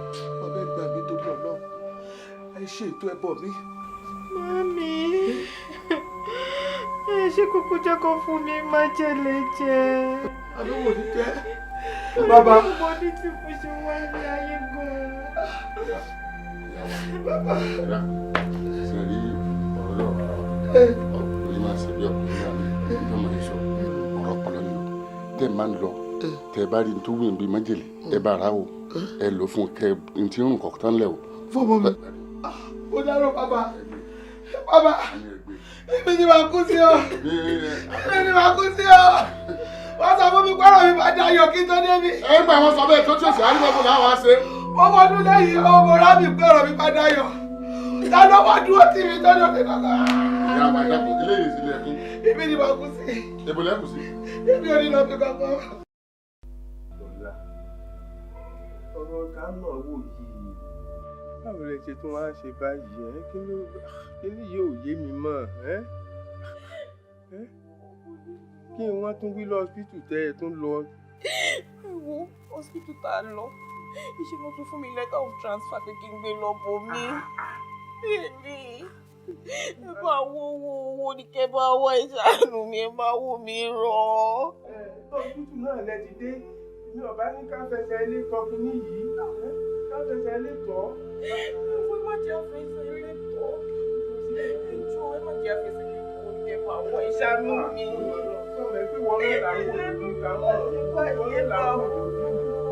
ọbẹ̀ gbà mí torí ọlọ́run ẹ ṣe ètò ẹbọ mi. Mami, ẹ ṣe kúkú jẹ́ kó fún mi májèlé jẹ. àdúgbò ní jẹ́. bàbá. mo ní tí mo ṣe wá ní ayé gan-an. bàbá. ṣe rí ọ̀rọ̀ náà ọkùnrin máa ṣe bí ọkùnrin náà ní ọmọ yìí sọ ọ̀rọ̀ ọpọlọ ni o tẹ́ ẹ máa ń lọ tẹ́ ẹ bá rí nítorí wíwọ̀n bíi májèlé ẹ bá ra o ẹ lò fún kẹ n tí ń rùn kọ̀ọ̀kan lẹ̀ o. fọmọ mi ó dárò bàbá bàbá èmi ni màá kú sí ọ èmi ni màá kú sí ọ wọ́n sọ fún mi pẹ́rọ mi máa dayọ̀ kí n tó débi. ẹ gbà wọn sọ bẹ́ẹ̀ tó tí òsì àdúgbò làwọn á ṣe. ọmọ ọdún lẹ́yìn ọmọ rábì pẹ́rọ mi máa dayọ̀ dáná wá dúró tì mí tó dọ̀tí kankan. ìyá àgbà ìdàpọ̀ eléyìí sílẹ̀ ẹ̀kún. èmi ni màá kú sí. èbò lẹ́kù sí. èmi ò ní lọ fi kankan. lọ́la ọ̀rọ̀ ọ̀gá náà wò yìí báwo lè ṣe tún wá ṣe báyìí ẹ kí ni yóò yé mi mọ́ kí n wá tún wí lọ hospital tẹ́ ẹ tún lọ. ẹ wo hospital tá a lọ iṣẹ́ ló tún fún mi letter of transfer pé kí n gbé lọ bò mí. bèbí ẹ bá wo ní kẹ́ bá wá ìṣàánú mi ẹ bá wò mí rọ̀. tó tútù náà lẹ ti dé mi ò bá ní ká fẹsẹ̀ ilé tọ́ kínní yìí ká fẹsẹ̀ ilé tọ́. ẹ má jẹ́ fẹsẹ̀ ilé tọ́ ẹjọ́ ẹ má jẹ́ fẹsẹ̀ ilé tọ́ ní kẹ́ bá wá ìṣàánú mi. sọ̀rọ̀ ẹ pé wọ́n ló làwọn òdòdó kàmọ́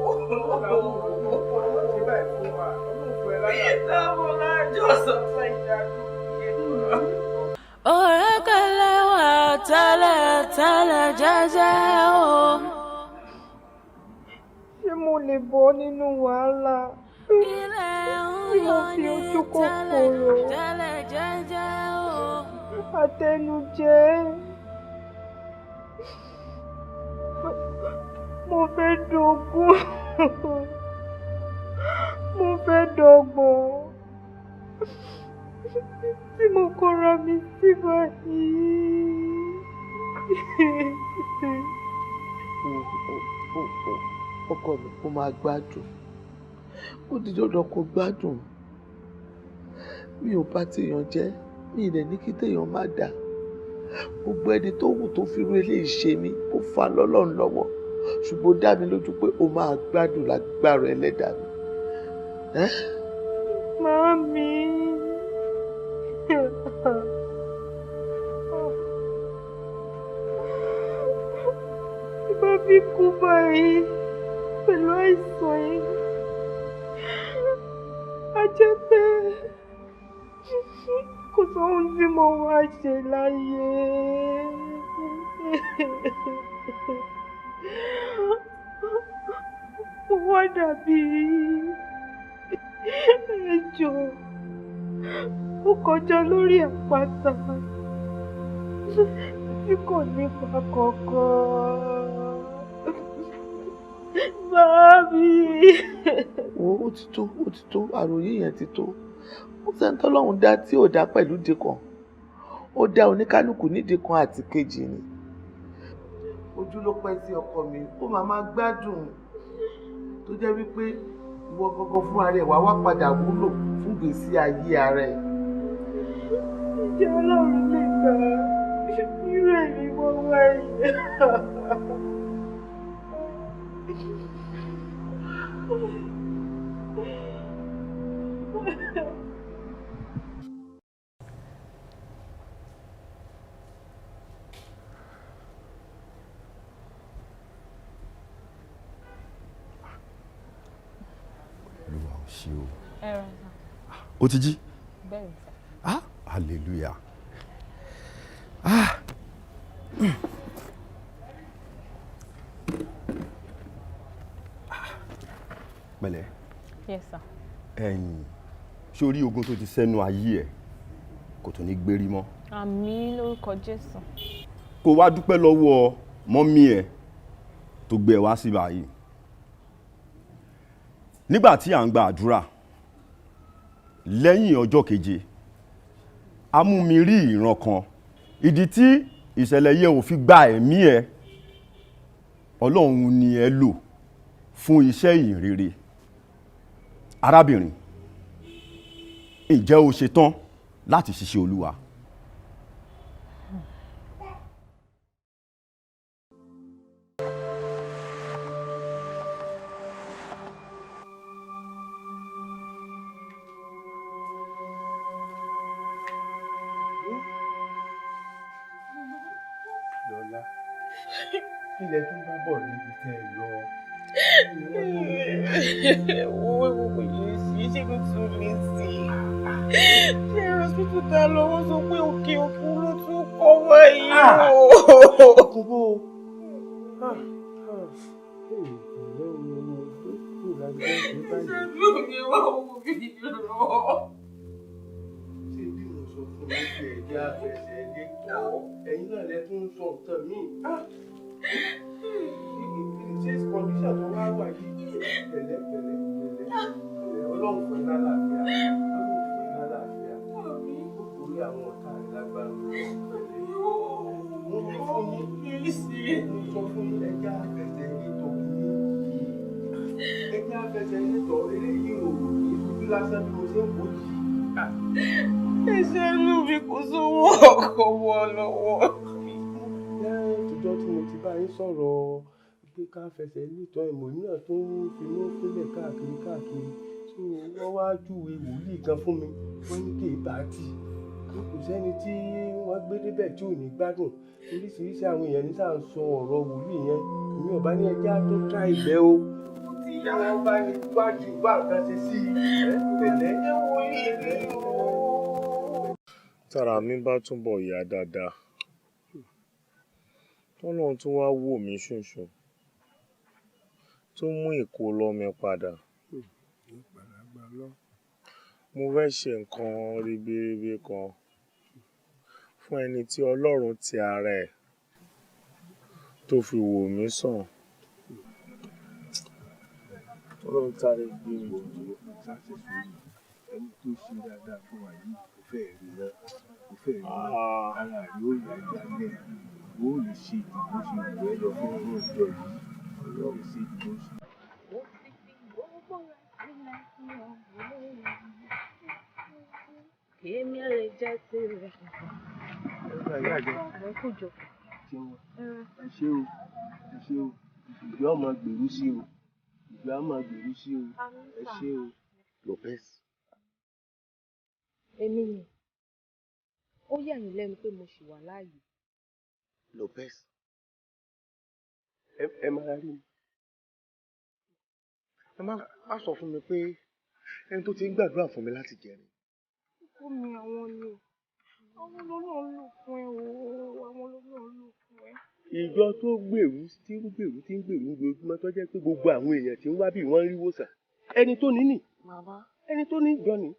wọ́n ló làwọn òdòdó ṣe báyìí fún wa ọdún fún ẹ láyà. láwọn lájọ sọ fún ìdájọ́ ọ̀rẹ́kẹ̀lẹ̀ wà tẹ́lẹ̀ jẹ́jẹ́ o. ṣé mo lè bọ́ nínú wàhálà tí mo fi ojú kòkòrò àtẹnujẹ mo fẹ́ dógún mo fẹ́ dọ́gbọ̀n tí mo kóra mi sí báyìí. ọkọ mi kó máa gbádùn ó di dandan kó gbádùn mi ò bá téèyàn jẹ́ mi ì dẹ̀ ní kí téèyàn má dà gbogbo ẹni tó wù tó fi rú eléyìí ṣe mí ó fa lọ́lọ́run lọ́wọ́ ṣùgbọ́n ó dá mi lójú pé ó máa gbádùn lágbára ẹlẹ́dàá mi. Mami. Tí bá fi kú báyìí pẹ̀lú àìsàn yìí, a jẹ́ pé kò sóhun tí mo wá ṣe láyé. Mo wá dàbí ejò ó kọjá lórí àpáta tí kò nípa kankan. Báàbí. Wo ó ti tó àròyé yẹn ti tó ó sẹ́ni tọ́lọ́run dá tí ò dá pẹ̀lú dìkan ó dá oníkálukú nídìí kan àti kejì ni ojú ló pẹ́ sí ọkọ mi ó máa gbádùn tó jẹ́ wípé ìwọ gangan fúnra rẹ̀ wá padà wúlò fún ìgbésí ayé ara ẹ̀. Ìjẹ́ Ọlọ́run lè gbà irú èmi mọ́ wáyé. O ti jí? Bẹ́ẹ̀ sà. Ah, hallelujah. Pẹ̀lẹ́. Yes sir. Sórí ogun tó ti sẹ́nu ayé ẹ̀ kò tún ní gbérí mọ́. Àmín lórúkọ Jésù. Kó wá dúpẹ́ lọ́wọ́ mọ́mí ẹ̀ tó gbé ẹ wá sí báyìí. Nígbà tí à ń gba àdúrà lẹ́yìn ọjọ́ keje a mú mi rí ìran kan ìdí tí ìṣẹ̀lẹ̀ yẹn ò fi gba ẹ̀mí ẹ Ọlọ́run ni ẹ lò fún iṣẹ́ ìyìnrere. Arábìnrin, ǹjẹ́ o ṣetán láti ṣiṣẹ́ Olúwa? Ilẹ̀ tó bá bọ̀ níbi tẹ́ ẹ lọ. Wo yìí ṣe kò tún lè sí. Ṣé hospital ta lọ́wọ́ sọ pé òkè ló tún kọ́ wáyé o? Kúbó. Ṣé mi wá wò mí lọ? Ṣé bí mo sọ fún mi pé ẹ̀jẹ̀ àfẹsẹ̀ lé tọ́ ẹ̀yin náà lẹ tún sọ nǹkan míì. Ṣé kọ́ndíṣà tó wá wà yìí pẹ̀lẹ́pẹ̀lẹ́ Ọlọ́run fún iná láàfíà orí àwọn ọ̀tá rẹ̀ lágbára mo ní fún yín mo sọ fún yín ẹja àfẹsẹ̀ nítọ̀ ẹja àfẹsẹ̀ nítọ̀ eléyìí ò ní ojú lásán bí mo ṣe ń wò yìí Ẹ̀ṣẹ̀ inú mi kò sówó ọkọ̀ wọ lọ́wọ́. Ìjọ tí mo ti bá yín sọ̀rọ̀ pé ká fẹsẹ̀ nítọ́ ìmọ̀ náà tó ń finú fílẹ̀ káàkiri tí wọ́n wá júwe wòlíì kan fún mi wọ́n ní kí èébà tì kò sẹ́ni tí wọ́n gbé débẹ̀ tí ò ní gbádùn oríṣiríṣi àwọn èèyàn ní sáà ń sọ ọ̀rọ̀ wòlíì yẹn èmi ò bá ní ẹja tó tra ilẹ̀ o tí wọ́n bá ní wájú bá nǹkan ṣe sí pẹ̀lẹ́ wòlíì rẹ̀ o. Tára mi bá túbọ̀ yá dáadáa tọ́lọ́run tún wá wò mí ṣùṣù tó mú ìkólọ mi padà mo fẹ́ ṣe nǹkan ribiribi kan fún ẹni tí Ọlọ́run ti ara ẹ̀ tó fi wò mí sàn. Ọlọ́run sáré gbé mi dìde ẹni tó ṣe dáadáa fún wa yìí kò fẹ́ rí náà kò fẹ́ rí náà ara rí ó yà jálẹ̀ ó lè ṣe ìdìbò ṣe ìwé lọ fún ọ̀rọ̀ ìjọ yìí Ọlọ́run ṣe ìdìbò ṣe. Èmi lè jẹ́ tirẹ̀. Ẹ kújọ. Ẹ ṣé o ìgbé ọmọ gbèrú sí o ìgbé ọmọ gbèrú sí o ẹ ṣé o. Lopez. Èmi ni ó yà yín lẹ́nu pé mo ṣì wà láàyè. Lopez. Ẹ máa rí mi. Ẹ má sọ fún mi pé ẹni tó ti ń gbàdúrà fún mi láti jẹrin. Ó mi àwọn ni àwọn lọ́nà lò fún ẹ o àwọn lọ́nà lò fún ẹ. Ìjọ tó gbèrú tí ń gbèrú lójúmọ́ tó jẹ́ pé gbogbo àwọn èèyàn tí ń wá bí wọ́n ń rí wòsàn ẹni tó ní nì ẹni tó ní ìjọ ni.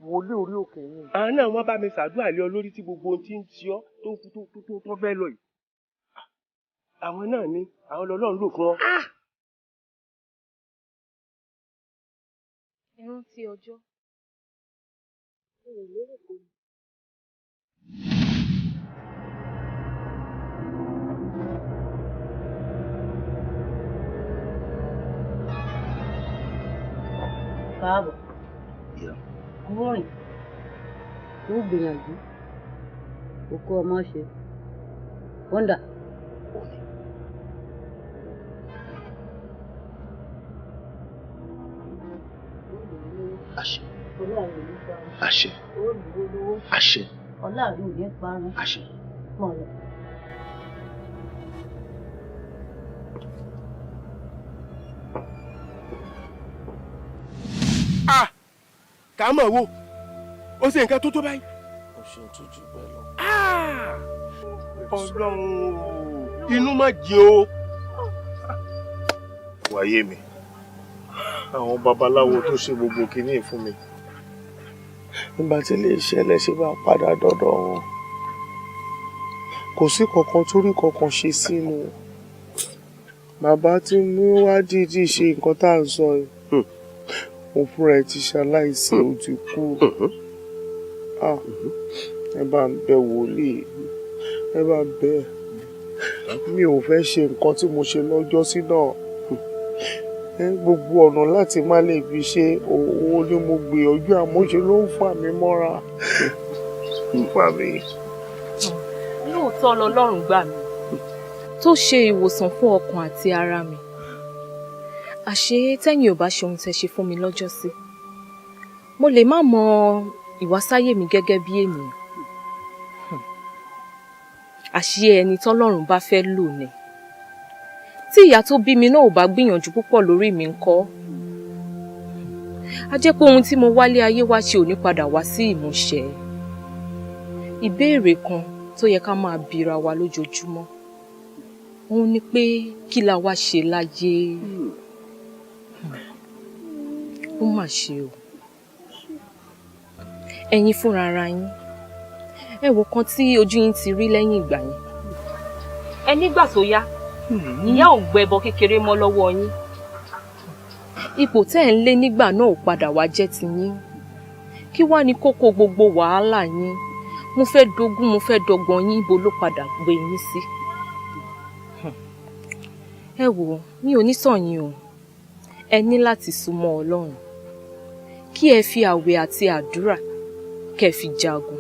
Wòlíì orí òkè yìí. Àwọn náà wọ́n bá mi ṣàdúrà lé ọ lórí tí gbogbo ohun tí ń ṣe ọ́ tó fẹ́ lọ yìí. Àwọn náà ni àwọn Ọlọ́run lò fún ọ. Ẹ rántí ọjọ́. Ẹ lérò pé káàbọ̀. Ọmọrin tó gbìyànjú kókó ọmọ ṣe wọ́ndà. Àṣẹ. Àṣẹ. Àṣẹ. Ọláàrí ò ní parun. Àṣẹ. Mọ̀lẹ́. Kà á mọ̀ wo ó ṣe nǹkan tó tó báyìí. Ó ṣe tó jù bẹ́ẹ̀ lọ. Ọlọ́run inú má jìn o. Wáyé mi àwọn babaláwo tó ṣe gbogbo kìíní fún mi nígbà tí ilé ìṣẹ̀lẹ̀ ṣe bá padà dọ́dọ̀ wọn kò sí kankan tó rí kankan ṣe sínú bàbá tí mú wá dídí ṣe nǹkan tá à ń sọ yìí òun fúnra ẹ̀ ti ṣaláìsí ó ti kú ẹ bá ń bẹ wòlíì ẹ bá ń bẹ mi ò fẹ́ ṣe nǹkan tí mo ṣe lọ́jọ́ sí náà gbogbo ọ̀nà láti má lè fi ṣe owó ni mo gbìyànjú àmúṣe ló ń fà mí mọ́ra fà mí. Lóòótọ́ lọlọ́run gbà mí tó ṣe ìwòsàn fún ọkàn àti ara mi àṣé tẹ́yìn ò bá ṣe ohun tẹ́ ṣe fún mi lọ́jọ́ sí mo lè má mọ ìwásáyé mi gẹ́gẹ́ bí ènìyàn àṣé ẹni tọ́lọ́run bá fẹ́ lò ní tí ìyá tó bí mi náà ò bá gbìyànjú púpọ̀ lórí mi ńkọ́ a jẹ́ pé ohun tí mo wálé ayé wá ṣe ò ní padà wá sí ìmúṣẹ ìbéèrè kan tó yẹ ká máa bira wa lójoojúmọ́ òun ni pé kí la wá ṣe láyé ó mà ṣe o ẹ̀yin fúnra ara yín ẹ wo kan tí ojú yín ti rí lẹ́yìn ìgbà yẹn ẹ nígbà tó yá ìyá ò gbẹbọ kékeré mọ́ lọ́wọ́ yín ipò tẹ́ ẹ̀ ń lé nígbà náà ò padà wá jẹ́ ti yín kí wá ní kókó gbogbo wàhálà yín mo fẹ́ dogún mo fẹ́ dọgbọ̀n yín ibo ló padà gbé yín sí. ẹ wò mi ò ní sọ yín o ẹ ní láti súnmọ́ Ọlọ́run kí ẹ fi àwẹ̀ àti àdúrà kẹ́ fi jagun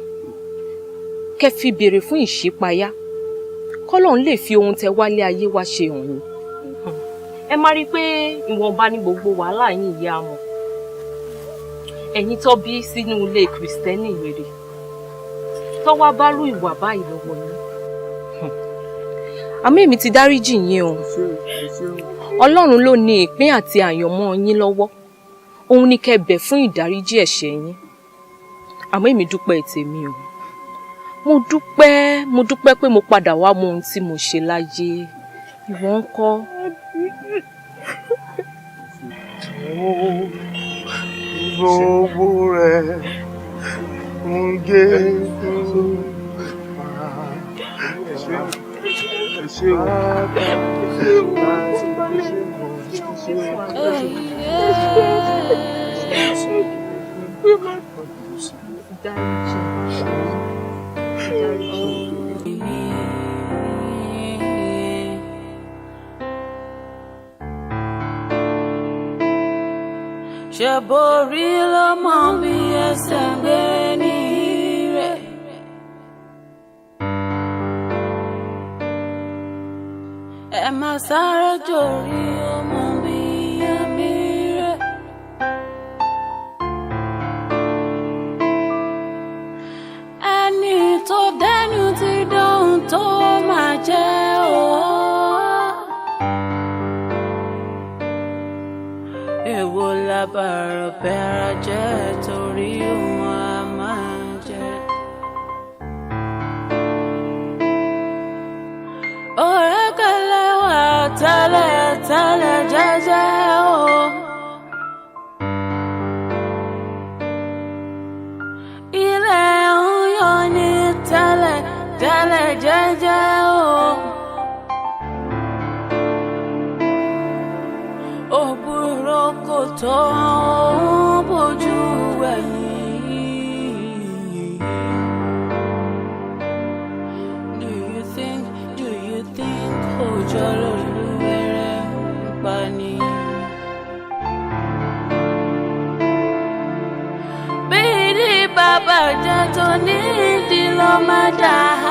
kẹ́ fi béèrè fún ìṣípayá kọ́lọ́run lè fi ohun tẹ wálé ayé wá ṣe hàn yín. Ẹ má rí pé ìwọ̀nba ní gbogbo wàhálà yín ìyá mọ̀ ẹ̀yin tó bí sínú ilé kìrìsìtẹ́nì rere tó wá bá rú ìwà báyìí lọ́wọ́ yín. Àmọ́ èmi ti dáríjì yín o. Ọlọ́run ló ní ìpín àti àyànmọ́ yín lọ́wọ́. Òun ni kẹ́ bẹ̀ fún ìdáríjì ẹ̀ṣẹ̀ yín. Àmọ́ èmi dúpẹ́ tèmi o. Mo dúpẹ́ pé mo padà wá mọ ohun tí mo ṣe láyé. Ìwọ ńkọ́? Gbogbo rẹ̀ ń gé ṣe borí ló mọ bí ẹsẹ̀ gbé ní rẹ̀. Ẹ má sáré jòrí ọmọ bí ẹ̀mí rẹ̀. Ẹni tó dẹnu ti dóhun tó máa jẹ́ o. Èwo lábàárọ̀ bẹ́ra jẹ́ torí òun á máa jẹ. Òrékelé wà tẹ́lẹ̀ jẹ́jẹ́ o. Ilé ń yọ ní tẹ́lẹ̀ jẹ́jẹ́ o. Òbúrò kò tó bójú ẹ̀yìn. Do you think òjò lolúwẹ̀rẹ̀ ń pa ni? Bí ní bàbá jẹ́ tó ní ìdí ló má dà á.